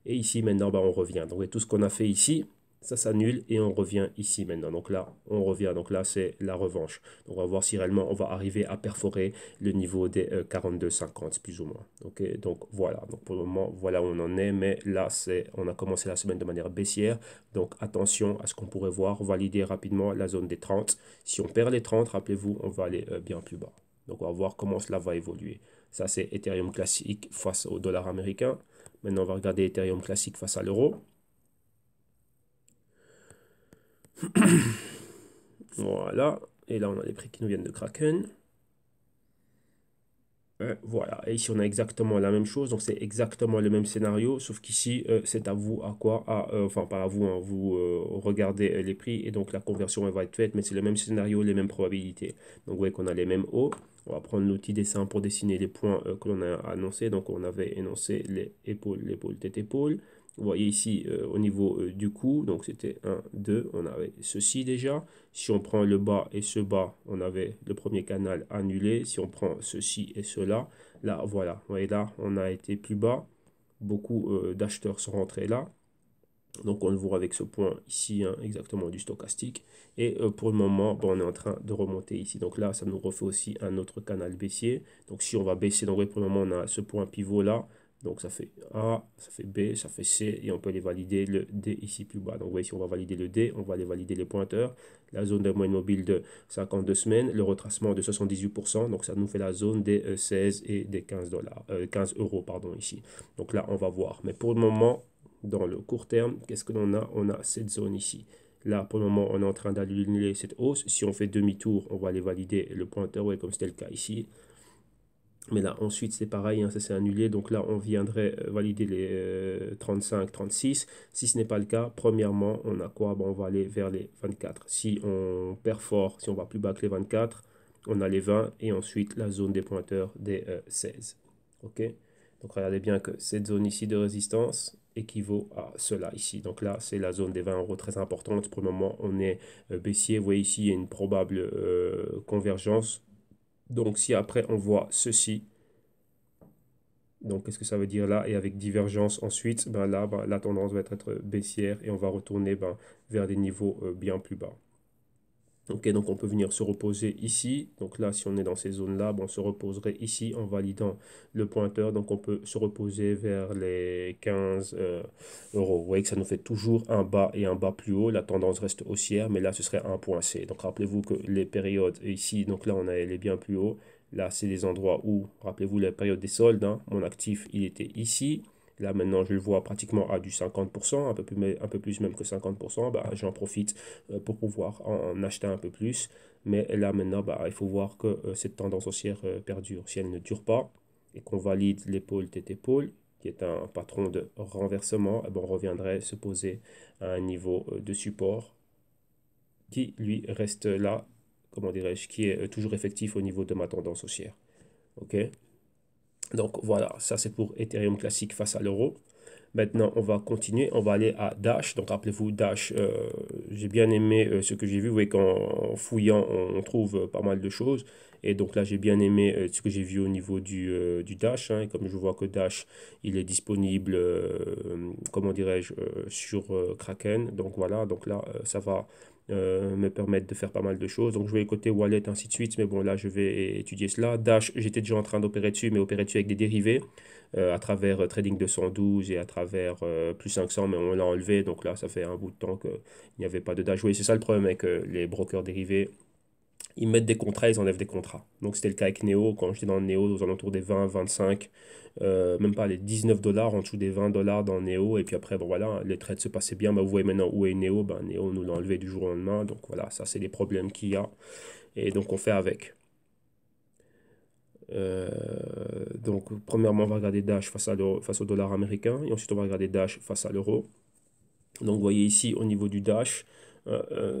Et ici, maintenant, bah, on revient. Donc, tout ce qu'on a fait ici, ça s'annule et on revient ici maintenant. Donc là, on revient. Donc là, c'est la revanche. Donc, on va voir si réellement on va arriver à perforer le niveau des 42,50 plus ou moins. Ok, donc voilà. Donc pour le moment, voilà où on en est. Mais là, on a commencé la semaine de manière baissière. Donc attention à ce qu'on pourrait voir. Valider rapidement la zone des 30. Si on perd les 30, rappelez-vous, on va aller bien plus bas. Donc on va voir comment cela va évoluer. Ça, c'est Ethereum classique face au dollar américain. Maintenant, on va regarder Ethereum classique face à l'euro. Voilà. Et là, on a les prix qui nous viennent de Kraken. Voilà. Et ici, on a exactement la même chose. Donc, c'est exactement le même scénario. Sauf qu'ici, c'est à vous à quoi? Enfin, pas à vous. Hein, vous regardez les prix. Et donc, la conversion, elle va être faite. Mais c'est le même scénario, les mêmes probabilités. Donc, vous voyez qu'on a les mêmes hauts. On va prendre l'outil dessin pour dessiner les points que l'on a annoncés. Donc, on avait énoncé les épaules, l'épaule, tête, épaule. Vous voyez ici au niveau du coup, donc c'était 1, 2, on avait ceci déjà. Si on prend le bas et ce bas, on avait le premier canal annulé. Si on prend ceci et cela, là voilà, vous voyez là, on a été plus bas. Beaucoup d'acheteurs sont rentrés là. Donc on le voit avec ce point ici, hein, exactement du stochastique. Et pour le moment, bon, on est en train de remonter ici. Donc là, ça nous refait aussi un autre canal baissier. Donc si on va baisser, donc pour le moment, on a ce point pivot là. Donc ça fait A, ça fait B, ça fait C, et on peut les valider le D ici plus bas. Donc vous voyez, si on va valider le D, on va aller valider les pointeurs. La zone de moyenne mobile de 52 semaines, le retracement de 78%. Donc ça nous fait la zone des 16 et des 15 dollars, 15 euros, pardon, ici. Donc là, on va voir. Mais pour le moment, dans le court terme, qu'est-ce que l'on a? On a cette zone ici. Là, pour le moment, on est en train d'annuler cette hausse. Si on fait demi-tour, on va aller valider le pointeur, ouais, comme c'était le cas ici. Mais là, ensuite, c'est pareil, hein, ça s'est annulé. Donc là, on viendrait valider les 35, 36. Si ce n'est pas le cas, premièrement, on a quoi? Bon, on va aller vers les 24. Si on perd fort, si on va plus bas que les 24, on a les 20 et ensuite la zone des pointeurs des 16. OK? Donc regardez bien que cette zone ici de résistance équivaut à cela ici. Donc là, c'est la zone des 20 euros très importante. Pour le moment, on est baissier. Vous voyez ici, il y a une probable convergence. Donc si après on voit ceci, donc qu'est-ce que ça veut dire là? Et avec divergence ensuite, ben là, ben, la tendance va être baissière et on va retourner ben, vers des niveaux bien plus bas. Ok, donc on peut venir se reposer ici. Donc là, si on est dans ces zones-là, bon, on se reposerait ici en validant le pointeur. Donc on peut se reposer vers les 15 euros. Vous voyez que ça nous fait toujours un bas et un bas plus haut. La tendance reste haussière, mais là, ce serait un point C. Donc rappelez-vous que les périodes ici, donc là, on a les bien plus hauts. Là, c'est des endroits où, rappelez-vous, la période des soldes, hein, mon actif, il était ici. Là, maintenant, je le vois pratiquement à du 50%, un peu plus même que 50%. Bah, j'en profite pour pouvoir en acheter un peu plus. Mais là, maintenant, bah, il faut voir que cette tendance haussière perdure. Si elle ne dure pas et qu'on valide l'épaule tête épaule, qui est un patron de renversement, eh ben, on reviendrait se poser à un niveau de support qui, lui, reste là, comment dirais-je, qui est toujours effectif au niveau de ma tendance haussière. OK? Donc voilà, ça c'est pour Ethereum classique face à l'euro. Maintenant, on va continuer, on va aller à Dash. Donc, rappelez-vous, Dash, j'ai bien aimé ce que j'ai vu. Vous voyez qu'en fouillant, on trouve pas mal de choses. Et donc là, j'ai bien aimé ce que j'ai vu au niveau du Dash, hein. Et comme je vois que Dash, il est disponible, comment dirais-je, sur Kraken. Donc voilà, donc là, ça va me permettre de faire pas mal de choses. Donc je vais côté wallet, ainsi de suite. Mais bon, là, je vais étudier cela. Dash, j'étais déjà en train d'opérer dessus, mais opérer dessus avec des dérivés à travers Trading 212 et à travers plus 500, mais on l'a enlevé. Donc là, ça fait un bout de temps qu'il n'y avait pas de Dash. Oui, c'est ça le problème avec les brokers dérivés. Ils mettent des contrats, ils enlèvent des contrats. Donc c'était le cas avec Neo, quand j'étais dans Neo, aux alentours des 20, 25, même pas les 19 dollars, en dessous des 20 dollars dans Neo. Et puis après, bon voilà, les trades se passaient bien. Bah, vous voyez maintenant où est Neo. Ben, Neo nous l'a enlevé du jour au lendemain. Donc voilà, ça c'est les problèmes qu'il y a. Et donc on fait avec. Euh, donc, premièrement, on va regarder Dash face au dollar américain et ensuite on va regarder Dash face à l'euro. Donc, vous voyez ici au niveau du Dash,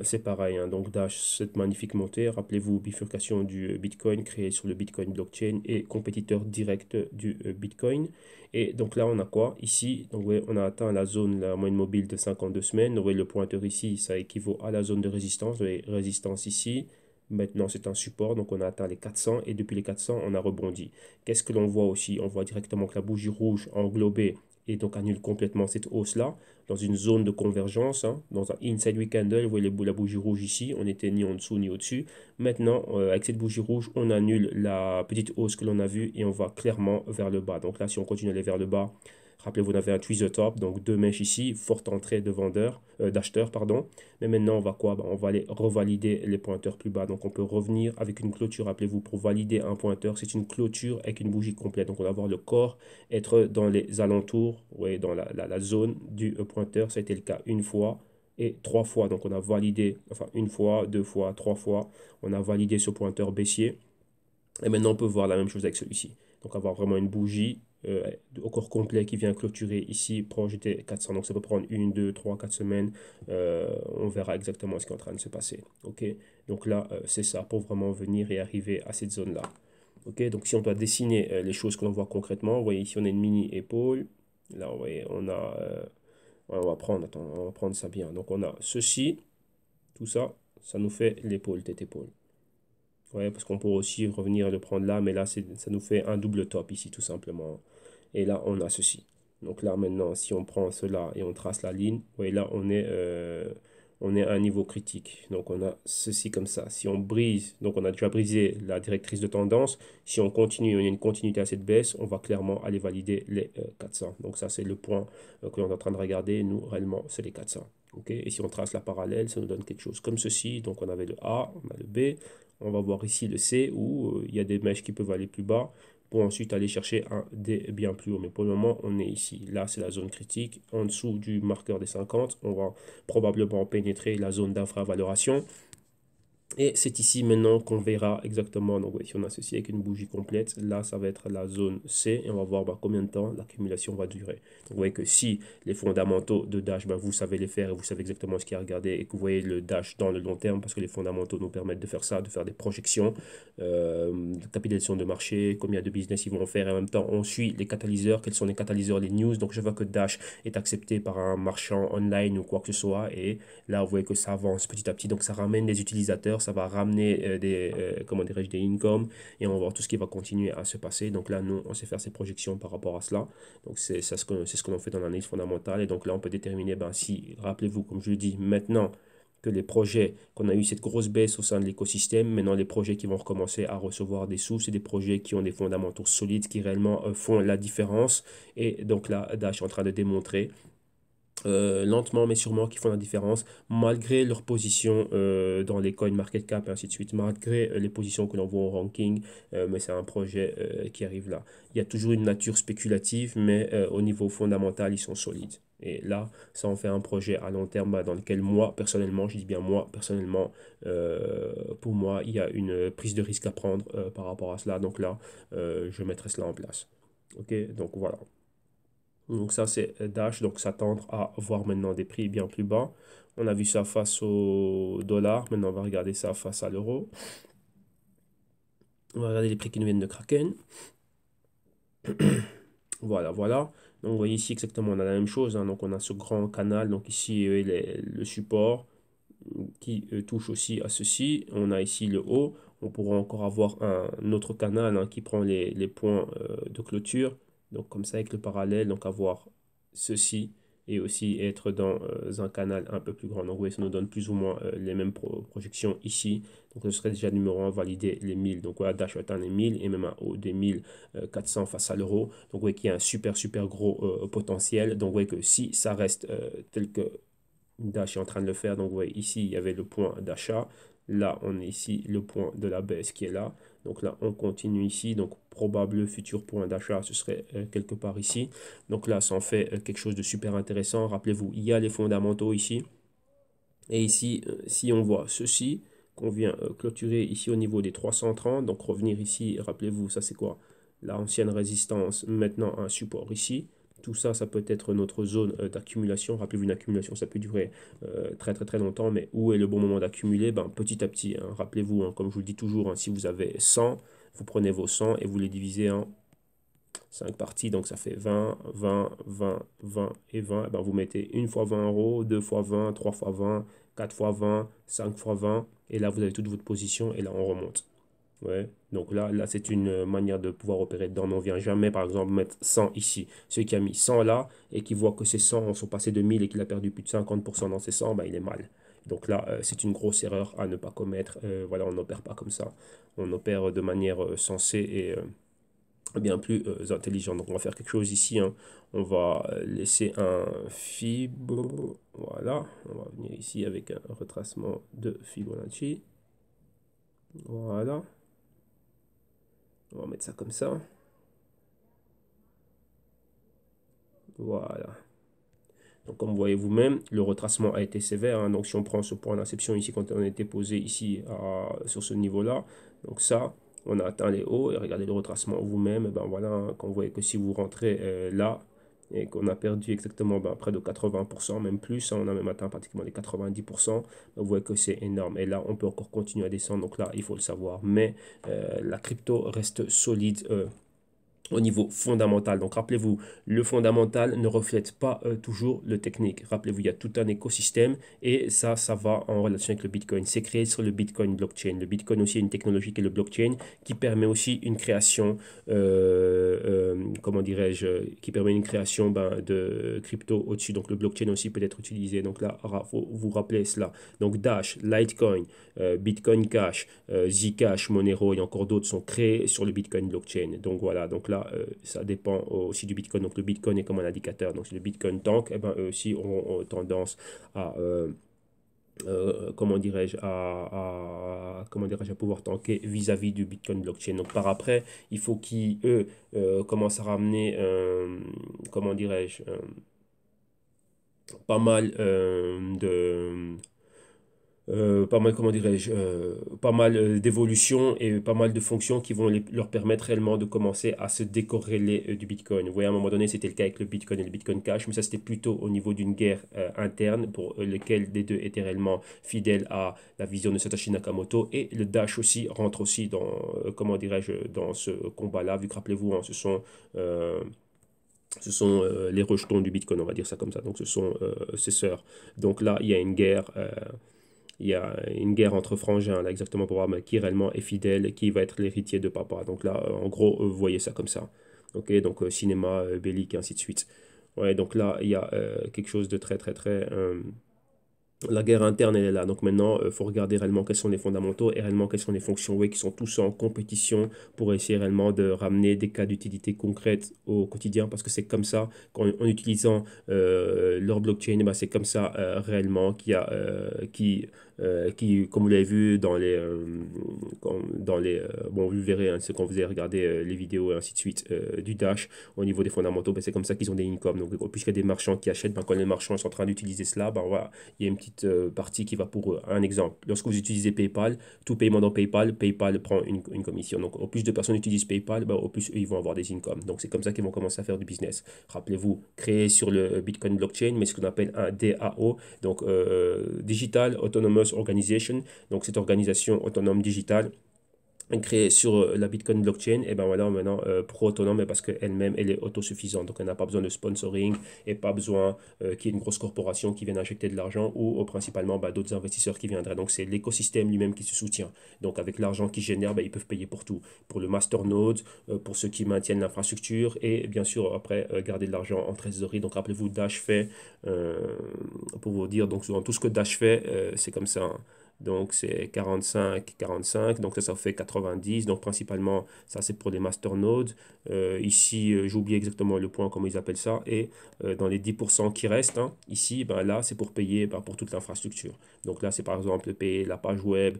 c'est pareil, hein. Donc, Dash, cette magnifique montée. Rappelez-vous, bifurcation du Bitcoin créé sur le Bitcoin blockchain et compétiteur direct du Bitcoin. Et donc là, on a quoi ici? Donc, vous voyez, on a atteint la zone, la moyenne mobile de 52 semaines. Donc, vous voyez, le pointeur ici, ça équivaut à la zone de résistance. Vous voyez, résistance ici. Maintenant, c'est un support, donc on a atteint les 400 et depuis les 400, on a rebondi. Qu'est-ce que l'on voit aussi? On voit directement que la bougie rouge englobée et donc annule complètement cette hausse-là dans une zone de convergence, hein, dans un inside week candle. Vous voyez la bougie rouge ici, on n'était ni en dessous ni au-dessus. Maintenant, avec cette bougie rouge, on annule la petite hausse que l'on a vue et on va clairement vers le bas. Donc là, si on continue à aller vers le bas, rappelez-vous, on avait un tweezer top, donc deux mèches ici, forte entrée de vendeurs, d'acheteurs, pardon. Mais maintenant, on va quoi? Ben, on va aller revalider les pointeurs plus bas. Donc on peut revenir avec une clôture, rappelez-vous, pour valider un pointeur, c'est une clôture avec une bougie complète. Donc on va voir le corps être dans les alentours, ouais, dans la zone du pointeur. Ça a été le cas une fois et trois fois. Donc on a validé, enfin une fois, deux fois, trois fois, on a validé ce pointeur baissier. Et maintenant, on peut voir la même chose avec celui-ci. Donc, avoir vraiment une bougie au corps complet qui vient clôturer ici, proche des 400. Donc, ça peut prendre une, deux, trois, quatre semaines. On verra exactement ce qui est en train de se passer. OK? Donc là, c'est ça pour vraiment venir et arriver à cette zone-là. OK? Donc, si on doit dessiner les choses que l'on voit concrètement, vous voyez ici, on a une mini épaule. Là, vous voyez, on a... ouais, on va prendre, attends, on va prendre ça bien. Donc, on a ceci, tout ça, ça nous fait l'épaule, tête épaule. Ouais, parce qu'on pourrait aussi revenir le prendre là, mais là, ça nous fait un double top ici, tout simplement. Et là, on a ceci. Donc là, maintenant, si on prend cela et on trace la ligne, ouais, là, on est à un niveau critique. Donc, on a ceci comme ça. Si on brise, donc on a déjà brisé la directrice de tendance. Si on continue, on a une continuité à cette baisse, on va clairement aller valider les 400. Donc, ça, c'est le point que l'on est en train de regarder. Nous, réellement, c'est les 400. OK? Et si on trace la parallèle, ça nous donne quelque chose comme ceci. Donc, on avait le A, on a le B. On va voir ici le C où il y a des mèches qui peuvent aller plus bas pour ensuite aller chercher un D bien plus haut. Mais pour le moment, on est ici. Là, c'est la zone critique. En dessous du marqueur des 50, on va probablement pénétrer la zone d'infravaloration. Et c'est ici maintenant qu'on verra exactement. Donc, si on a ceci avec une bougie complète, là, ça va être la zone C. Et on va voir combien de temps l'accumulation va durer. Donc, vous voyez que si les fondamentaux de Dash, vous savez les faire et vous savez exactement ce qu'il y a à regarder et que vous voyez le Dash dans le long terme, parce que les fondamentaux nous permettent de faire ça, de faire des projections, de capitalisation de marché, combien de business ils vont en faire. Et en même temps, on suit les catalyseurs. Quels sont les catalyseurs, les news. Donc, je vois que Dash est accepté par un marchand online ou quoi que ce soit. Et là, vous voyez que ça avance petit à petit. Donc, ça ramène des utilisateurs, ça va ramener comment dirais-je, des incomes et on va voir tout ce qui va continuer à se passer. Donc là, nous, on sait faire ces projections par rapport à cela. Donc, c'est ce que l'on fait dans l'analyse fondamentale. Et donc là, on peut déterminer, si, rappelez-vous, comme je le dis, maintenant que les projets, qu'on a eu cette grosse baisse au sein de l'écosystème, maintenant les projets qui vont recommencer à recevoir des sous, c'est des projets qui ont des fondamentaux solides, qui réellement font la différence. Et donc là, Dash est en train de démontrer lentement mais sûrement qui font la différence malgré leur position dans les coins market cap et ainsi de suite, malgré les positions que l'on voit au ranking, mais c'est un projet qui arrive là. Il y a toujours une nature spéculative, mais au niveau fondamental, ils sont solides. Et là, ça en fait un projet à long terme dans lequel moi, personnellement, je dis bien moi, personnellement, pour moi, il y a une prise de risque à prendre par rapport à cela. Donc là, je mettrai cela en place. Ok, donc voilà. Donc ça, c'est Dash. Donc ça tend à voir maintenant des prix bien plus bas. On a vu ça face au dollar. Maintenant, on va regarder ça face à l'euro. On va regarder les prix qui nous viennent de Kraken. Voilà, voilà. Donc, vous voyez ici exactement, on a la même chose, hein. Donc, on a ce grand canal. Donc, ici, le support qui touche aussi à ceci. On a ici le haut. On pourra encore avoir un autre canal, hein, qui prend les points de clôture. Donc, comme ça, avec le parallèle. Donc, avoir ceci et aussi être dans un canal un peu plus grand. Donc, vous voyez, ça nous donne plus ou moins les mêmes projections ici. Donc, ce serait déjà numéro 1, valider les 1000. Donc, voilà, Dash atteint les 1000 et même un haut des 1400 face à l'euro. Donc, vous voyez qu'il y a un super, super gros potentiel. Donc, vous voyez que si ça reste tel que Dash est en train de le faire, donc vous voyez ici, il y avait le point d'achat. Là, on est ici, le point de la baisse qui est là. Donc là, on continue ici. Donc, probable futur point d'achat, ce serait quelque part ici. Donc là, ça en fait quelque chose de super intéressant. Rappelez-vous, il y a les fondamentaux ici. Et ici, si on voit ceci, qu'on vient clôturer ici au niveau des 330, donc revenir ici, rappelez-vous, ça c'est quoi? La ancienne résistance, maintenant un support ici. Tout ça, ça peut être notre zone d'accumulation. Rappelez-vous, une accumulation, ça peut durer très très très longtemps, mais où est le bon moment d'accumuler? Ben, petit à petit, hein. Rappelez-vous, hein, comme je vous le dis toujours, hein, si vous avez 100, vous prenez vos 100 et vous les divisez en 5 parties, donc ça fait 20, 20, 20, 20 et 20. Et ben vous mettez une fois 20 euros, deux fois 20, trois fois 20, 4 fois 20, 5 fois 20. Et là, vous avez toute votre position et là, on remonte. Ouais. Donc là c'est une manière de pouvoir opérer dedans. Mais on ne vient jamais, par exemple, mettre 100 ici. Celui qui a mis 100 là et qui voit que ces 100 sont passés de 1000 et qu'il a perdu plus de 50% dans ces 100, ben, il est mal. Donc là, c'est une grosse erreur à ne pas commettre. Voilà, on n'opère pas comme ça. On opère de manière sensée et bien plus intelligent. Donc on va faire quelque chose ici, hein. On va laisser un Fib. Voilà. On va venir ici avec un retracement de Fibonacci. Voilà. On va mettre ça comme ça. Voilà. Donc comme vous voyez vous-même, le retracement a été sévère, hein. Donc si on prend ce point d'inception ici, quand on était posé ici sur ce niveau-là, donc ça, on a atteint les hauts, et regardez le retracement vous-même, ben voilà, hein, quand vous voyez que si vous rentrez là, et qu'on a perdu exactement près de 80%, même plus, hein, on a même atteint pratiquement les 90%, ben vous voyez que c'est énorme. Et là, on peut encore continuer à descendre, donc là, il faut le savoir. Mais la crypto reste solide au niveau fondamental. Donc rappelez-vous, le fondamental ne reflète pas toujours le technique. Rappelez-vous, il y a tout un écosystème et ça va en relation avec le Bitcoin. C'est créé sur le Bitcoin blockchain. Le Bitcoin aussi est une technologie qui est le blockchain qui permet aussi une création, comment dirais-je, qui permet une création de crypto au-dessus. Donc le blockchain aussi peut être utilisé. Donc là, il faut vous rappeler cela. Donc Dash, Litecoin, Bitcoin Cash, Zcash, Monero et encore d'autres sont créés sur le Bitcoin blockchain. Donc voilà, donc là, ça dépend aussi du Bitcoin. Donc le Bitcoin est comme un indicateur. Donc si le Bitcoin tank, eh ben, eux aussi ont tendance à... comment dirais-je, comment dirais-je, à pouvoir tanker vis-à-vis du Bitcoin blockchain. Donc par après, il faut qu'ils, eux, commencent à ramener, comment dirais-je, pas mal pas mal, comment dirais-je, pas mal d'évolutions et pas mal de fonctions qui vont leur permettre réellement de commencer à se décorréler du Bitcoin. Vous voyez, à un moment donné, c'était le cas avec le Bitcoin et le Bitcoin Cash, mais ça, c'était plutôt au niveau d'une guerre interne pour lequel des deux étaient réellement fidèles à la vision de Satoshi Nakamoto. Et le Dash aussi rentre aussi dans, comment dirais-je, dans ce combat-là, vu que rappelez-vous, hein, ce sont les rejetons du Bitcoin, on va dire ça comme ça. Donc, ce sont ses sœurs. Donc là, il y a une guerre. Il y a une guerre entre frangins, là, exactement, pour voir qui réellement est fidèle, qui va être l'héritier de papa. Donc là, en gros, vous voyez ça comme ça. Ok, donc cinéma, bellique, et ainsi de suite. Ouais, donc là, il y a quelque chose de très, très, très la guerre interne, elle est là. Donc maintenant, il faut regarder réellement quels sont les fondamentaux et réellement quelles sont les fonctions web qui sont tous en compétition pour essayer réellement de ramener des cas d'utilité concrètes au quotidien. Parce que c'est comme ça, en utilisant leur blockchain, bah, c'est comme ça réellement qui, comme vous l'avez vu dans bon, vous le verrez, hein, c'est quand vous allez regarder les vidéos et ainsi de suite du Dash au niveau des fondamentaux, bah, c'est comme ça qu'ils ont des incomes. Donc, puisqu'il y a des marchands qui achètent, bah, quand les marchands sont en train d'utiliser cela, bah, voilà, il y a une petite partie qui va pour eux. Un exemple, lorsque vous utilisez PayPal, tout paiement dans PayPal, PayPal prend une commission. Donc, au plus de personnes utilisent PayPal, bah, au plus eux, ils vont avoir des incomes. Donc, c'est comme ça qu'ils vont commencer à faire du business. Rappelez-vous, créé sur le Bitcoin blockchain, mais ce qu'on appelle un DAO, donc Digital Autonomous Organization. Donc, cette organisation autonome digitale créée sur la Bitcoin blockchain, et ben voilà, maintenant pro-autonome parce qu'elle-même elle est autosuffisante, donc elle n'a pas besoin de sponsoring et pas besoin qu'il y ait une grosse corporation qui vienne injecter de l'argent ou principalement d'autres investisseurs qui viendraient. Donc c'est l'écosystème lui-même qui se soutient. Donc avec l'argent qu'ils génèrent, ils peuvent payer pour tout, pour le masternode, pour ceux qui maintiennent l'infrastructure et bien sûr après garder de l'argent en trésorerie. Donc rappelez-vous, Dash fait, pour vous dire, donc souvent tout ce que Dash fait, c'est comme ça, hein. Donc c'est 45, 45, donc ça fait 90. Donc principalement, ça c'est pour les masternodes. Ici, j'ai oublié exactement le point, comment ils appellent ça. Et dans les 10% qui restent, hein, ici, ben, là, c'est pour payer pour toute l'infrastructure. Donc là, c'est par exemple payer la page web,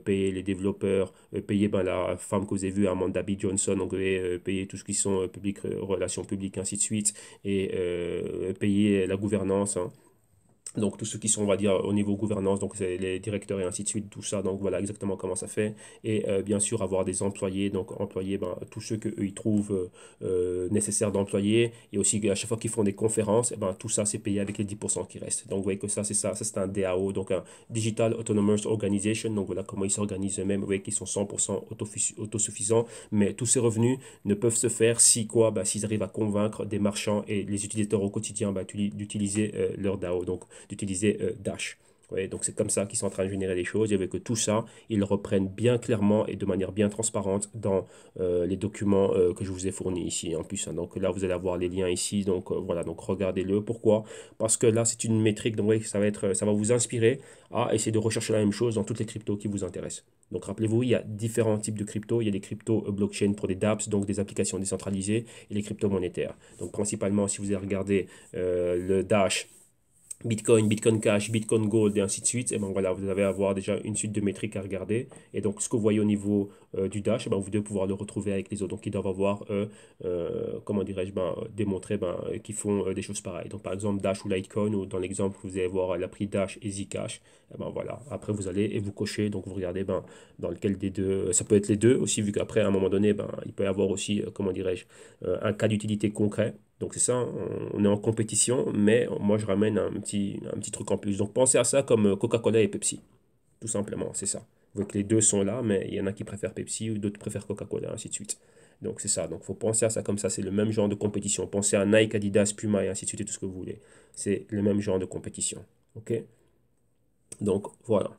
payer les développeurs, payer la femme que vous avez vue, Amanda B. Johnson, donc payer tout ce qui sont relations publiques, ainsi de suite, et payer la gouvernance, hein. Donc, tous ceux qui sont, on va dire, au niveau gouvernance, donc c'est les directeurs et ainsi de suite, tout ça. Donc, voilà exactement comment ça fait. Et bien sûr, avoir des employés. Donc, employer tous ceux qu'eux, ils trouvent nécessaires d'employer. Et aussi, à chaque fois qu'ils font des conférences, tout ça, c'est payé avec les 10% qui restent. Donc, vous voyez que ça, c'est ça. Ça, c'est un DAO, donc un Digital Autonomous Organization. Donc, voilà comment ils s'organisent eux-mêmes. Vous voyez qu'ils sont 100% autosuffisants. Mais tous ces revenus ne peuvent se faire si quoi, s'ils arrivent à convaincre des marchands et les utilisateurs au quotidien d'utiliser leur DAO. Donc, d'utiliser Dash. Ouais, donc c'est comme ça qu'ils sont en train de générer les choses. Et avec tout ça, ils le reprennent bien clairement et de manière bien transparente dans les documents que je vous ai fournis ici en plus, hein. Donc là, vous allez avoir les liens ici. Donc voilà, donc regardez-le. Pourquoi? Parce que là, c'est une métrique. Donc ouais, ça va vous inspirer à essayer de rechercher la même chose dans toutes les cryptos qui vous intéressent. Donc rappelez-vous, il y a différents types de cryptos. Il y a des cryptos blockchain pour des dApps, donc des applications décentralisées, et les cryptos monétaires. Donc principalement, si vous avez regardé le Dash, Bitcoin, Bitcoin Cash, Bitcoin Gold et ainsi de suite, et ben voilà, vous allez avoir déjà une suite de métriques à regarder. Et donc, ce que vous voyez au niveau du Dash, vous devez pouvoir le retrouver avec les autres. Donc, ils doivent avoir, comment dirais-je, démontré qu'ils font des choses pareilles. Donc, par exemple, Dash ou Litecoin, ou dans l'exemple, vous allez voir la prix Dash et Zcash. Et ben voilà, après, vous allez et vous cochez. Donc, vous regardez dans lequel des deux, ça peut être les deux aussi, vu qu'après, à un moment donné, il peut y avoir aussi, comment dirais-je, un cas d'utilité concret. Donc c'est ça, on est en compétition, mais moi je ramène un petit truc en plus. Donc pensez à ça comme Coca-Cola et Pepsi, tout simplement, c'est ça. Vous voyez que les deux sont là, mais il y en a qui préfèrent Pepsi ou d'autres préfèrent Coca-Cola, ainsi de suite. Donc c'est ça, donc il faut penser à ça comme ça, c'est le même genre de compétition. Pensez à Nike, Adidas, Puma et ainsi de suite et tout ce que vous voulez. C'est le même genre de compétition. Ok? Donc voilà.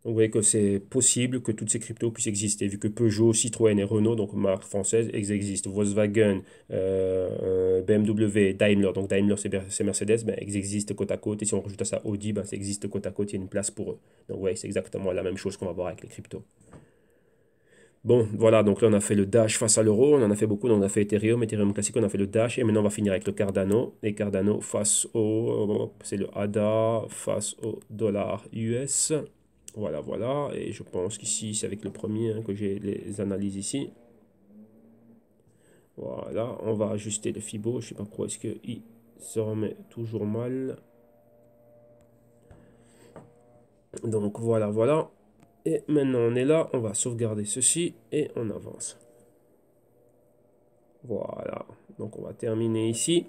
Donc, vous voyez que c'est possible que toutes ces cryptos puissent exister, vu que Peugeot, Citroën et Renault, donc marques françaises, elles existent. Volkswagen, BMW, Daimler, donc Daimler c'est Mercedes, elles existent côte à côte. Et si on rajoute à ça Audi, ça existe côte à côte, il y a une place pour eux. Donc ouais, c'est exactement la même chose qu'on va voir avec les cryptos. Bon, voilà, donc là on a fait le Dash face à l'euro, on en a fait beaucoup, on a fait Ethereum, Ethereum classique, on a fait le Dash, et maintenant on va finir avec le Cardano, et Cardano face au, c'est le ADA face au dollar US. Voilà, voilà. Et je pense qu'ici, c'est avec le premier que j'ai les analyses ici. Voilà, on va ajuster le Fibo. Je sais pas pourquoi est-ce qu'il se remet toujours mal. Donc voilà, voilà. Et maintenant, on est là. On va sauvegarder ceci et on avance. Voilà. Donc on va terminer ici.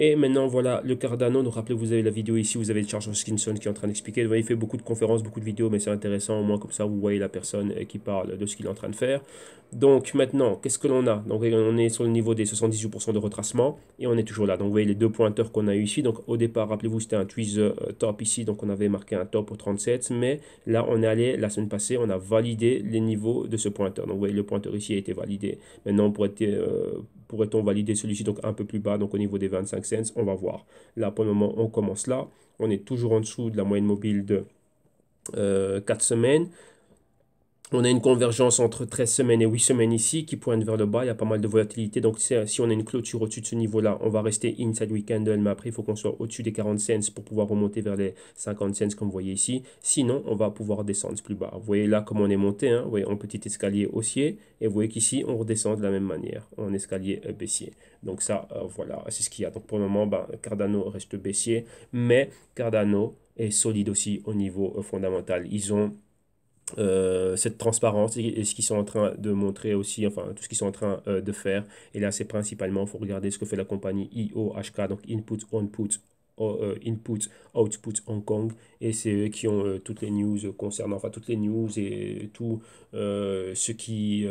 Et maintenant, voilà le Cardano. Donc, rappelez, vous avez la vidéo ici, vous avez le Charles Hoskinson qui est en train d'expliquer. Vous voyez, il fait beaucoup de conférences, beaucoup de vidéos, mais c'est intéressant. Au moins, comme ça, vous voyez la personne qui parle de ce qu'il est en train de faire. Donc, maintenant, qu'est-ce que l'on a? Donc, on est sur le niveau des 78% de retracement et on est toujours là. Donc, vous voyez les deux pointeurs qu'on a eu ici. Donc, au départ, rappelez-vous, c'était un tweezer top ici. Donc, on avait marqué un top au 37. Mais là, on est allé, la semaine passée, on a validé les niveaux de ce pointeur. Donc, vous voyez, le pointeur ici a été validé. Maintenant, pourrait-on valider celui-ci donc un peu plus bas, donc au niveau des 25 cents, on va voir. Là, pour le moment, on commence là. On est toujours en dessous de la moyenne mobile de 4 semaines. On a une convergence entre 13 semaines et 8 semaines ici qui pointe vers le bas. Il y a pas mal de volatilité. Donc, si on a une clôture au-dessus de ce niveau-là, on va rester inside week candle. Mais après, il faut qu'on soit au-dessus des 40 cents pour pouvoir remonter vers les 50 cents comme vous voyez ici. Sinon, on va pouvoir descendre plus bas. Vous voyez là comment on est monté, hein. Vous voyez en petit escalier haussier. Et vous voyez qu'ici, on redescend de la même manière en escalier baissier. Donc ça, voilà, c'est ce qu'il y a. Donc pour le moment, Cardano reste baissier. Mais Cardano est solide aussi au niveau fondamental. Ils ont cette transparence et ce qu'ils sont en train de montrer aussi, enfin tout ce qu'ils sont en train de faire. Et là, c'est principalement, il faut regarder ce que fait la compagnie IOHK, donc Input, Output, Input, Output Hong Kong. Et c'est eux qui ont toutes les news concernant, enfin toutes les news et tout ce qui,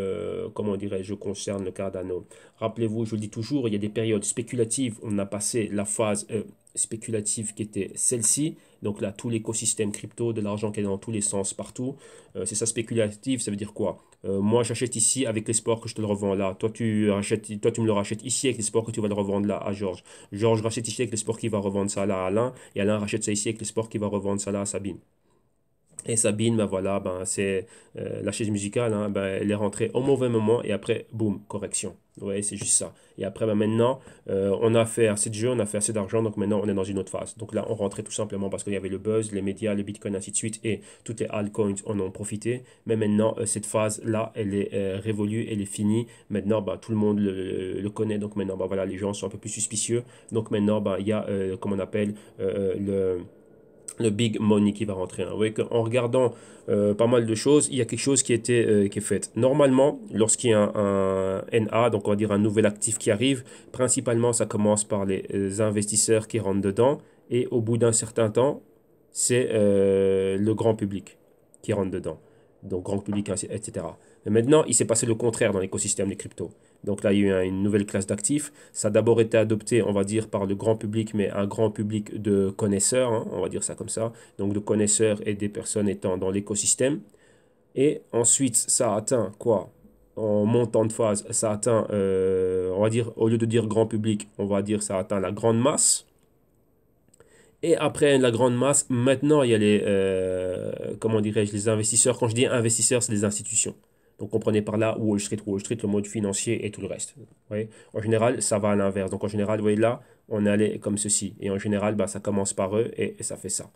comment dirais-je, concerne le Cardano. Rappelez-vous, je le dis toujours, il y a des périodes spéculatives. On a passé la phase spéculative qui était celle-ci. Donc là, tout l'écosystème crypto, de l'argent qui est dans tous les sens partout. C'est ça spéculative, ça veut dire quoi? Moi, j'achète ici avec l'espoir que je te le revends là. Toi, tu me le rachètes ici avec l'espoir que tu vas le revendre là à Georges. Georges rachète ici avec l'espoir qu'il va revendre ça là à Alain. Et Alain rachète ça ici avec l'espoir qu'il va revendre ça là à Sabine. Et Sabine, ben voilà, ben c'est la chaise musicale, hein, ben, elle est rentrée au mauvais moment et après, boum, correction. Ouais, c'est juste ça. Et après, ben maintenant, on a fait assez de jeux, on a fait assez d'argent, donc maintenant on est dans une autre phase. Donc là, on rentrait tout simplement parce qu'il y avait le buzz, les médias, le Bitcoin, ainsi de suite, et toutes les altcoins en ont profité. Mais maintenant, cette phase-là, elle est révolue, elle est finie. Maintenant, ben, tout le monde le connaît, donc maintenant, ben, voilà, les gens sont un peu plus suspicieux. Donc maintenant, ben, il y a, comme on appelle, le big money qui va rentrer. Hein. Vous voyez qu'en regardant pas mal de choses, il y a quelque chose qui est fait. Normalement, lorsqu'il y a un NA, donc on va dire un nouvel actif qui arrive, principalement ça commence par les investisseurs qui rentrent dedans et au bout d'un certain temps, c'est le grand public qui rentre dedans. Donc grand public, etc. Mais maintenant, il s'est passé le contraire dans l'écosystème des cryptos. Donc là, il y a eu une nouvelle classe d'actifs. Ça a d'abord été adopté, on va dire, par le grand public, mais un grand public de connaisseurs, hein, on va dire ça comme ça. Donc de connaisseurs et des personnes étant dans l'écosystème. Et ensuite, ça a atteint quoi? En montant de phase, ça a atteint, on va dire, au lieu de dire grand public, on va dire ça a atteint la grande masse. Et après la grande masse, maintenant, il y a les, comment dirais-je, les investisseurs. Quand je dis investisseurs, c'est des institutions. Donc, comprenez par là Wall Street, le mode financier et tout le reste. Vous voyez. En général, ça va à l'inverse. Donc, en général, vous voyez là, on est allé comme ceci. Et en général, bah, ça commence par eux et ça fait ça.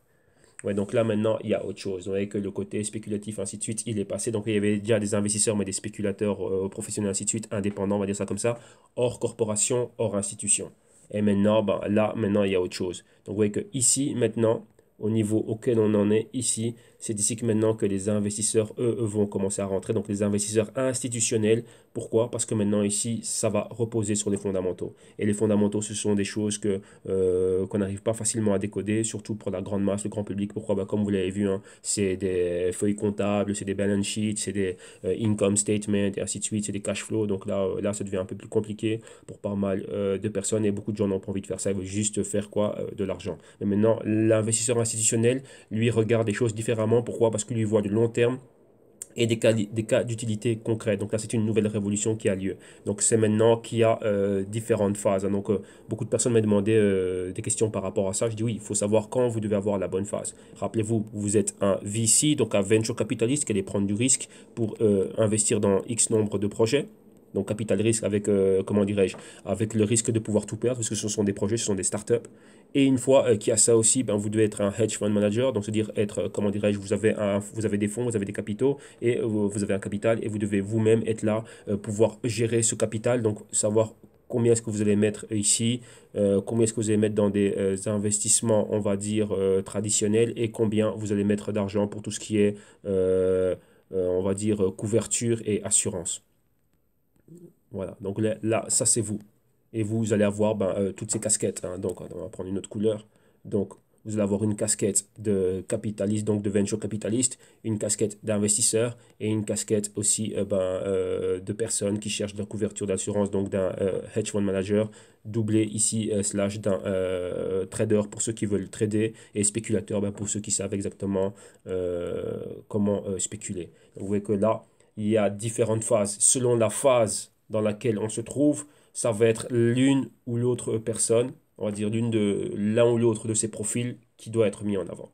Ouais, donc là, maintenant, il y a autre chose. Vous voyez que le côté spéculatif, ainsi de suite, il est passé. Donc, il y avait déjà des investisseurs, mais des spéculateurs professionnels, ainsi de suite, indépendants, on va dire ça comme ça, hors corporation, hors institution. Et maintenant, ben, là, maintenant, il y a autre chose. Donc, vous voyez que ici, maintenant, au niveau auquel on en est ici, c'est ici que maintenant que les investisseurs, eux, vont commencer à rentrer. Donc, les investisseurs institutionnels. Pourquoi? Parce que maintenant, ici, ça va reposer sur les fondamentaux. Et les fondamentaux, ce sont des choses qu'on n'arrive pas facilement à décoder, surtout pour la grande masse, le grand public. Pourquoi? Ben, comme vous l'avez vu, hein, c'est des feuilles comptables, c'est des balance sheets, c'est des income statements, et ainsi de suite, c'est des cash flows. Donc là, ça devient un peu plus compliqué pour pas mal de personnes et beaucoup de gens n'ont pas envie de faire ça. Ils veulent juste faire quoi? De l'argent. Mais maintenant, l'investisseur institutionnel, lui, regarde les choses différemment. Pourquoi? Parce qu'il lui voit du long terme et des cas d'utilité concrète. Donc là, c'est une nouvelle révolution qui a lieu. Donc c'est maintenant qu'il y a différentes phases. Hein. Donc beaucoup de personnes m'ont demandé des questions par rapport à ça. Je dis oui, il faut savoir quand vous devez avoir la bonne phase. Rappelez-vous, vous êtes un VC, donc un venture capitaliste qui allait prendre du risque pour investir dans X nombre de projets. Donc capital risque avec, comment dirais-je, avec le risque de pouvoir tout perdre, parce que ce sont des projets, ce sont des startups. Et une fois qu'il y a ça aussi, ben, vous devez être un hedge fund manager, donc c'est-à-dire être, comment dirais-je, vous avez des fonds, vous avez des capitaux, et vous avez un capital, et vous devez vous-même être là, pouvoir gérer ce capital, donc savoir combien est-ce que vous allez mettre ici, combien est-ce que vous allez mettre dans des investissements, on va dire, traditionnels, et combien vous allez mettre d'argent pour tout ce qui est, on va dire, couverture et assurance. Voilà, donc là, ça c'est vous. Et vous allez avoir ben, toutes ces casquettes. Hein. Donc, on va prendre une autre couleur. Donc, vous allez avoir une casquette de capitaliste, donc de venture capitaliste, une casquette d'investisseur et une casquette aussi de personnes qui cherchent de la couverture d'assurance, donc d'un hedge fund manager, doublé ici slash d'un trader pour ceux qui veulent trader et spéculateur ben, pour ceux qui savent exactement comment spéculer. Donc, vous voyez que là, il y a différentes phases. Selon la phase dans laquelle on se trouve, ça va être l'une ou l'autre personne, on va dire l'un ou l'autre de ces profils qui doit être mis en avant.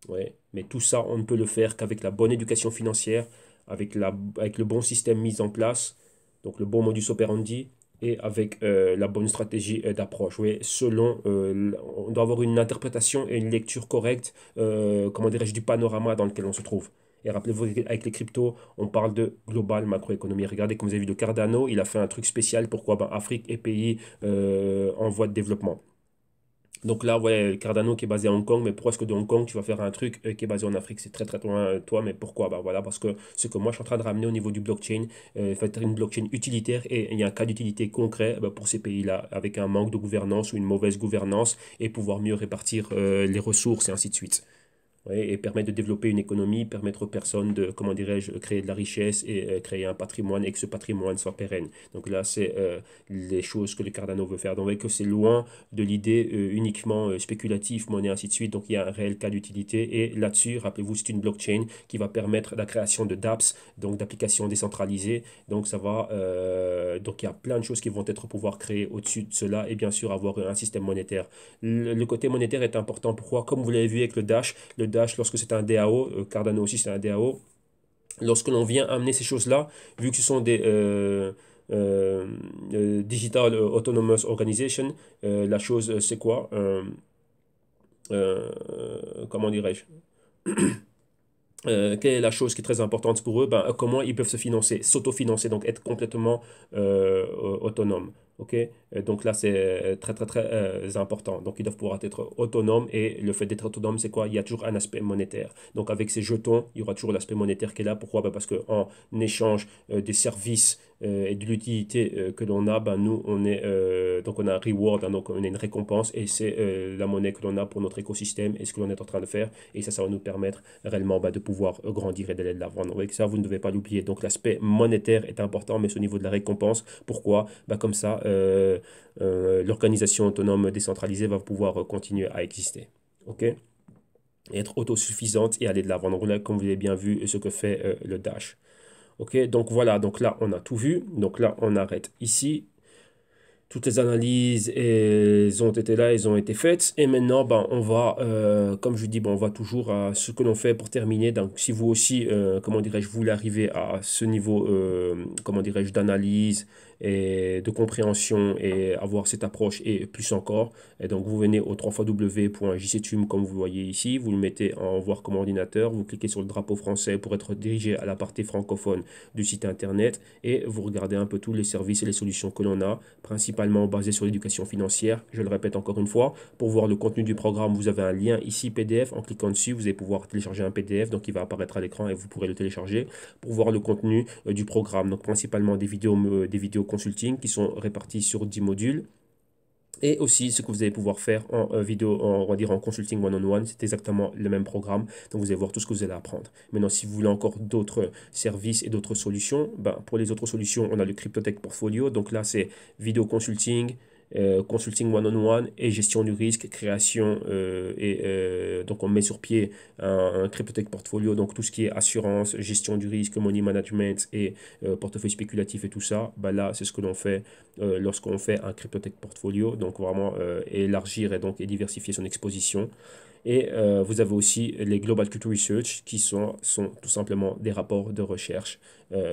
Ouais. Mais tout ça, on ne peut le faire qu'avec la bonne éducation financière, avec le bon système mis en place, donc le bon modus operandi, et avec la bonne stratégie d'approche. Ouais. On doit avoir une interprétation et une lecture correcte, comment dirais-je, du panorama dans lequel on se trouve. Et rappelez-vous, avec les cryptos, on parle de global macroéconomie. Regardez, comme vous avez vu, le Cardano, il a fait un truc spécial. Pourquoi? Ben, Afrique et pays en voie de développement. Donc là, ouais, Cardano qui est basé à Hong Kong, mais pourquoi est-ce que de Hong Kong, tu vas faire un truc qui est basé en Afrique? C'est très très loin, toi, mais pourquoi? Bah voilà, parce que ce que moi je suis en train de ramener au niveau du blockchain, fait une blockchain utilitaire et il y a un cas d'utilité concret pour ces pays-là, avec un manque de gouvernance ou une mauvaise gouvernance et pouvoir mieux répartir les ressources et ainsi de suite. Ouais, et permettre de développer une économie, permettre aux personnes de, comment dirais-je, créer de la richesse et créer un patrimoine et que ce patrimoine soit pérenne. Donc là, c'est les choses que le Cardano veut faire. Donc, vous voyez que c'est loin de l'idée uniquement spéculative, monnaie, ainsi de suite. Donc, il y a un réel cas d'utilité. Et là-dessus, rappelez-vous, c'est une blockchain qui va permettre la création de dApps, donc d'applications décentralisées. Donc, ça va, donc, il y a plein de choses qui vont être pouvoir créer au-dessus de cela et bien sûr avoir un système monétaire. Le côté monétaire est important. Pourquoi? Comme vous l'avez vu avec le Dash, lorsque c'est un DAO, Cardano aussi c'est un DAO, lorsque l'on vient amener ces choses-là, vu que ce sont des Digital Autonomous Organization, la chose c'est quoi? Comment dirais-je? Quelle est la chose qui est très importante pour eux? Ben, comment ils peuvent se financer, s'autofinancer, donc être complètement autonomes. Ok. Donc là, c'est très, très, très important. Donc, ils doivent pouvoir être autonomes. Et le fait d'être autonome, c'est quoi? Il y a toujours un aspect monétaire. Donc, avec ces jetons, il y aura toujours l'aspect monétaire qui est là. Pourquoi? Ben, parce qu'en échange des services et de l'utilité que l'on a, ben, nous, donc on a un reward, hein, donc on a une récompense. Et c'est la monnaie que l'on a pour notre écosystème et ce que l'on est en train de faire. Et ça va nous permettre réellement de pouvoir grandir et d'aller de l'avant. Donc, ça, vous ne devez pas l'oublier. Donc, l'aspect monétaire est important, mais c'est au niveau de la récompense. Pourquoi? Comme ça, l'organisation autonome décentralisée va pouvoir continuer à exister. OK? Et être autosuffisante et aller de l'avant. Donc, là, comme vous l'avez bien vu, ce que fait le Dash. OK? Donc, voilà. Donc, là, on a tout vu. Donc, là, on arrête ici. Toutes les analyses elles ont été là, elles ont été faites. Et maintenant, on va, comme je dis, on va toujours à ce que l'on fait pour terminer. Donc, si vous aussi, comment dirais-je, vous voulez arriver à ce niveau, comment dirais-je, d'analyse et de compréhension et avoir cette approche et plus encore, et donc vous venez au www.jctum comme vous voyez ici, vous le mettez en voir comme ordinateur, vous cliquez sur le drapeau français pour être dirigé à la partie francophone du site internet et vous regardez un peu tous les services et les solutions que l'on a, principalement basés sur l'éducation financière. Je le répète encore une fois, pour voir le contenu du programme, vous avez un lien ici PDF. En cliquant dessus, vous allez pouvoir télécharger un PDF, donc il va apparaître à l'écran et vous pourrez le télécharger pour voir le contenu du programme. Donc principalement des vidéos consulting qui sont réparties sur 10 modules. Et aussi, ce que vous allez pouvoir faire en vidéo, on va dire en consulting one-on-one, c'est exactement le même programme. Donc, vous allez voir tout ce que vous allez apprendre. Maintenant, si vous voulez encore d'autres services et d'autres solutions, pour les autres solutions, on a le CryptoTech Portfolio. Donc là, c'est vidéo consulting, consulting one-on-one et gestion du risque, création. Donc, on met sur pied un CryptoTech Portfolio. Donc, tout ce qui est assurance, gestion du risque, money management et portefeuille spéculatif et tout ça, là, c'est ce que l'on fait lorsqu'on fait un CryptoTech Portfolio. Donc, vraiment élargir et donc et diversifier son exposition. Et vous avez aussi les Global Crypto Research qui sont tout simplement des rapports de recherche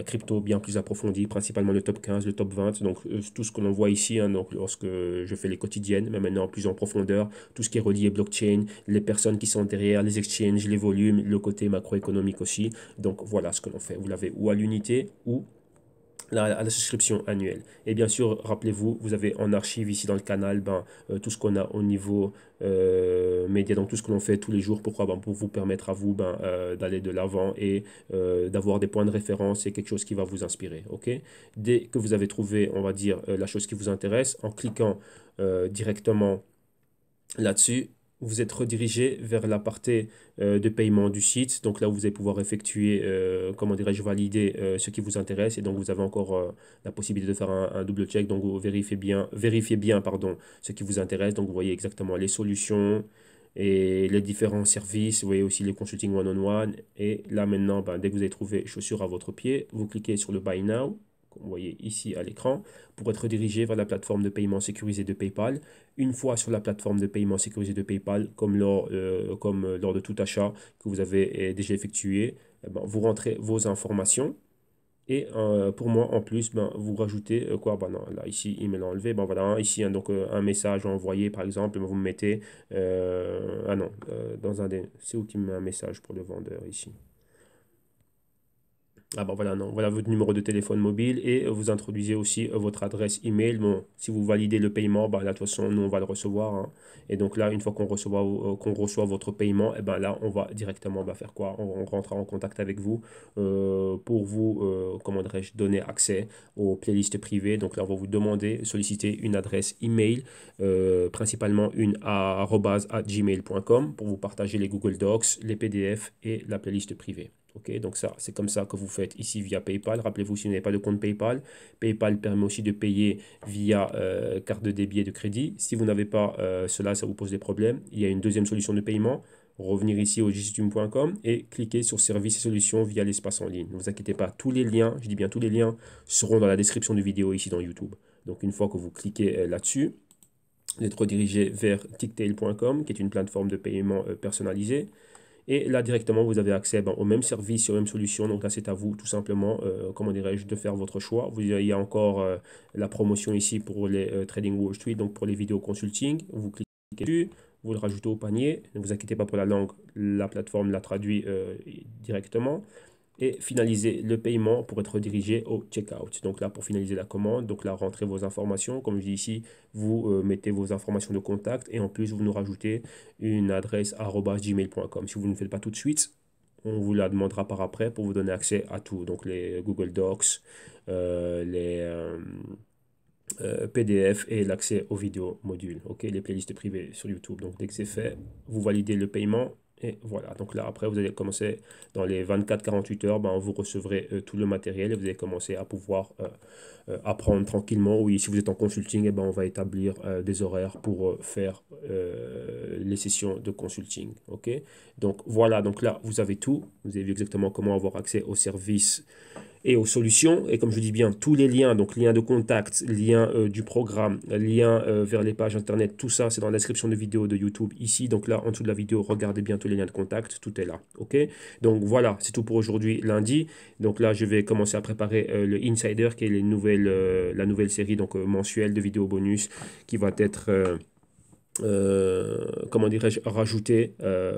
crypto bien plus approfondis, principalement le top 15, le top 20. Donc tout ce que l'on voit ici, hein, donc, lorsque je fais les quotidiennes, mais maintenant plus en profondeur, tout ce qui est relié blockchain, les personnes qui sont derrière, les exchanges, les volumes, le côté macroéconomique aussi. Donc voilà ce que l'on fait. Vous l'avez ou à l'unité ou à la souscription annuelle. Et bien sûr, rappelez-vous, vous avez en archive ici dans le canal tout ce qu'on a au niveau média, donc tout ce que l'on fait tous les jours. Pourquoi? Pour vous permettre à vous d'aller de l'avant et d'avoir des points de référence et quelque chose qui va vous inspirer. Ok. Dès que vous avez trouvé, on va dire, la chose qui vous intéresse, en cliquant directement là-dessus, vous êtes redirigé vers la partie de paiement du site. Donc là, vous allez pouvoir effectuer, comment dirais-je, valider ce qui vous intéresse. Et donc, vous avez encore la possibilité de faire un double check. Donc, vous vérifiez bien, pardon, ce qui vous intéresse. Donc, vous voyez exactement les solutions et les différents services. Vous voyez aussi les consulting one-on-one. Et là, maintenant, dès que vous avez trouvé chaussure à votre pied, vous cliquez sur le Buy Now, comme vous voyez ici à l'écran, pour être redirigé vers la plateforme de paiement sécurisée de PayPal. Une fois sur la plateforme de paiement sécurisée de PayPal, comme lors de tout achat que vous avez déjà effectué, vous rentrez vos informations. Et pour moi, en plus, vous rajoutez quoi? Non, là, ici, il me l'a enlevé. Voilà, hein, ici, hein, donc un message envoyé, par exemple, vous me mettez. Ah non, dans un des. C'est où qui me met un message pour le vendeur ici? Ah bon voilà, non, voilà votre numéro de téléphone mobile et vous introduisez aussi votre adresse email. Bon, si vous validez le paiement, bah, là, de toute façon, nous, on va le recevoir, hein. Et donc là, une fois qu'on reçoit votre paiement, et ben là, on va directement bah, faire quoi? On rentrera en contact avec vous pour vous, comment dirais-je, donner accès aux playlists privées. Donc là, on va vous demander, solliciter une adresse email, principalement une @gmail.com pour vous partager les Google Docs, les PDF et la playlist privée. Ok, donc ça, c'est comme ça que vous faites ici via PayPal. Rappelez-vous, si vous n'avez pas de compte PayPal, PayPal permet aussi de payer via carte de débit et de crédit. Si vous n'avez pas cela, ça vous pose des problèmes. Il y a une deuxième solution de paiement. Revenir ici au jctune.com et cliquer sur services et solutions via l'espace en ligne. Ne vous inquiétez pas, tous les liens, je dis bien tous les liens, seront dans la description de vidéo ici dans YouTube. Donc une fois que vous cliquez là-dessus, vous êtes redirigé vers ticktail.com, qui est une plateforme de paiement personnalisée. Et là, directement, vous avez accès au même service, aux mêmes solutions. Donc là, c'est à vous, tout simplement, comment dirais-je, de faire votre choix. Il y a encore la promotion ici pour les Trading Wall Street, donc pour les vidéos consulting. Vous cliquez dessus, vous le rajoutez au panier. Ne vous inquiétez pas pour la langue, la plateforme la traduit directement et finaliser le paiement pour être redirigé au checkout. Donc là, pour finaliser la commande, donc là, rentrez vos informations. Comme je dis ici, vous mettez vos informations de contact et en plus, vous nous rajoutez une adresse @gmail.com. Si vous ne le faites pas tout de suite, on vous la demandera par après pour vous donner accès à tout. Donc les Google Docs, les PDF et l'accès aux vidéos modules, ok, les playlists privées sur YouTube. Donc dès que c'est fait, vous validez le paiement et voilà. Donc là après vous allez commencer dans les 24-48 heures, ben, vous recevrez tout le matériel et vous allez commencer à pouvoir apprendre tranquillement. Oui, si vous êtes en consulting, ben, on va établir des horaires pour faire les sessions de consulting, ok. Donc voilà, donc là vous avez tout. Vous avez vu exactement comment avoir accès aux services et aux solutions. Et comme je dis bien, tous les liens, donc lien de contact, lien du programme, lien vers les pages internet, tout ça, c'est dans la description de vidéo de YouTube ici. Donc là, en dessous de la vidéo, regardez bien tous les liens de contact, tout est là. Ok. Donc voilà, c'est tout pour aujourd'hui, lundi. Donc là, je vais commencer à préparer le Insider, qui est la nouvelle série donc mensuelle de vidéos bonus qui va être comment dirais-je, rajouter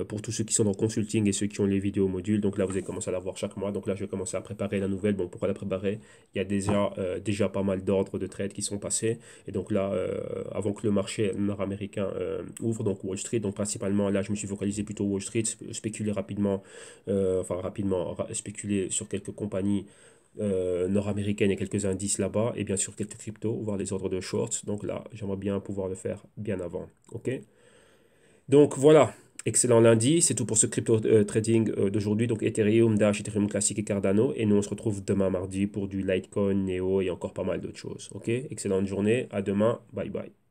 pour tous ceux qui sont dans consulting et ceux qui ont les vidéos modules. Donc là, vous allez commencer à la voir chaque mois. Donc là, je vais commencer à préparer la nouvelle. Bon, pourquoi la préparer? Il y a déjà pas mal d'ordres de trade qui sont passés. Et donc là, avant que le marché nord-américain ouvre, donc Wall Street, donc principalement, là, je me suis focalisé plutôt Wall Street, spéculer rapidement, spéculer sur quelques compagnies nord-américaine et quelques indices là-bas, et bien sûr quelques cryptos, voire les ordres de short. Donc là, j'aimerais bien pouvoir le faire bien avant. Ok. Donc voilà, excellent lundi. C'est tout pour ce crypto trading d'aujourd'hui. Donc Ethereum, Dash, Ethereum classique et Cardano. Et nous, on se retrouve demain mardi pour du Litecoin, Neo et encore pas mal d'autres choses. Ok. Excellente journée. À demain. Bye bye.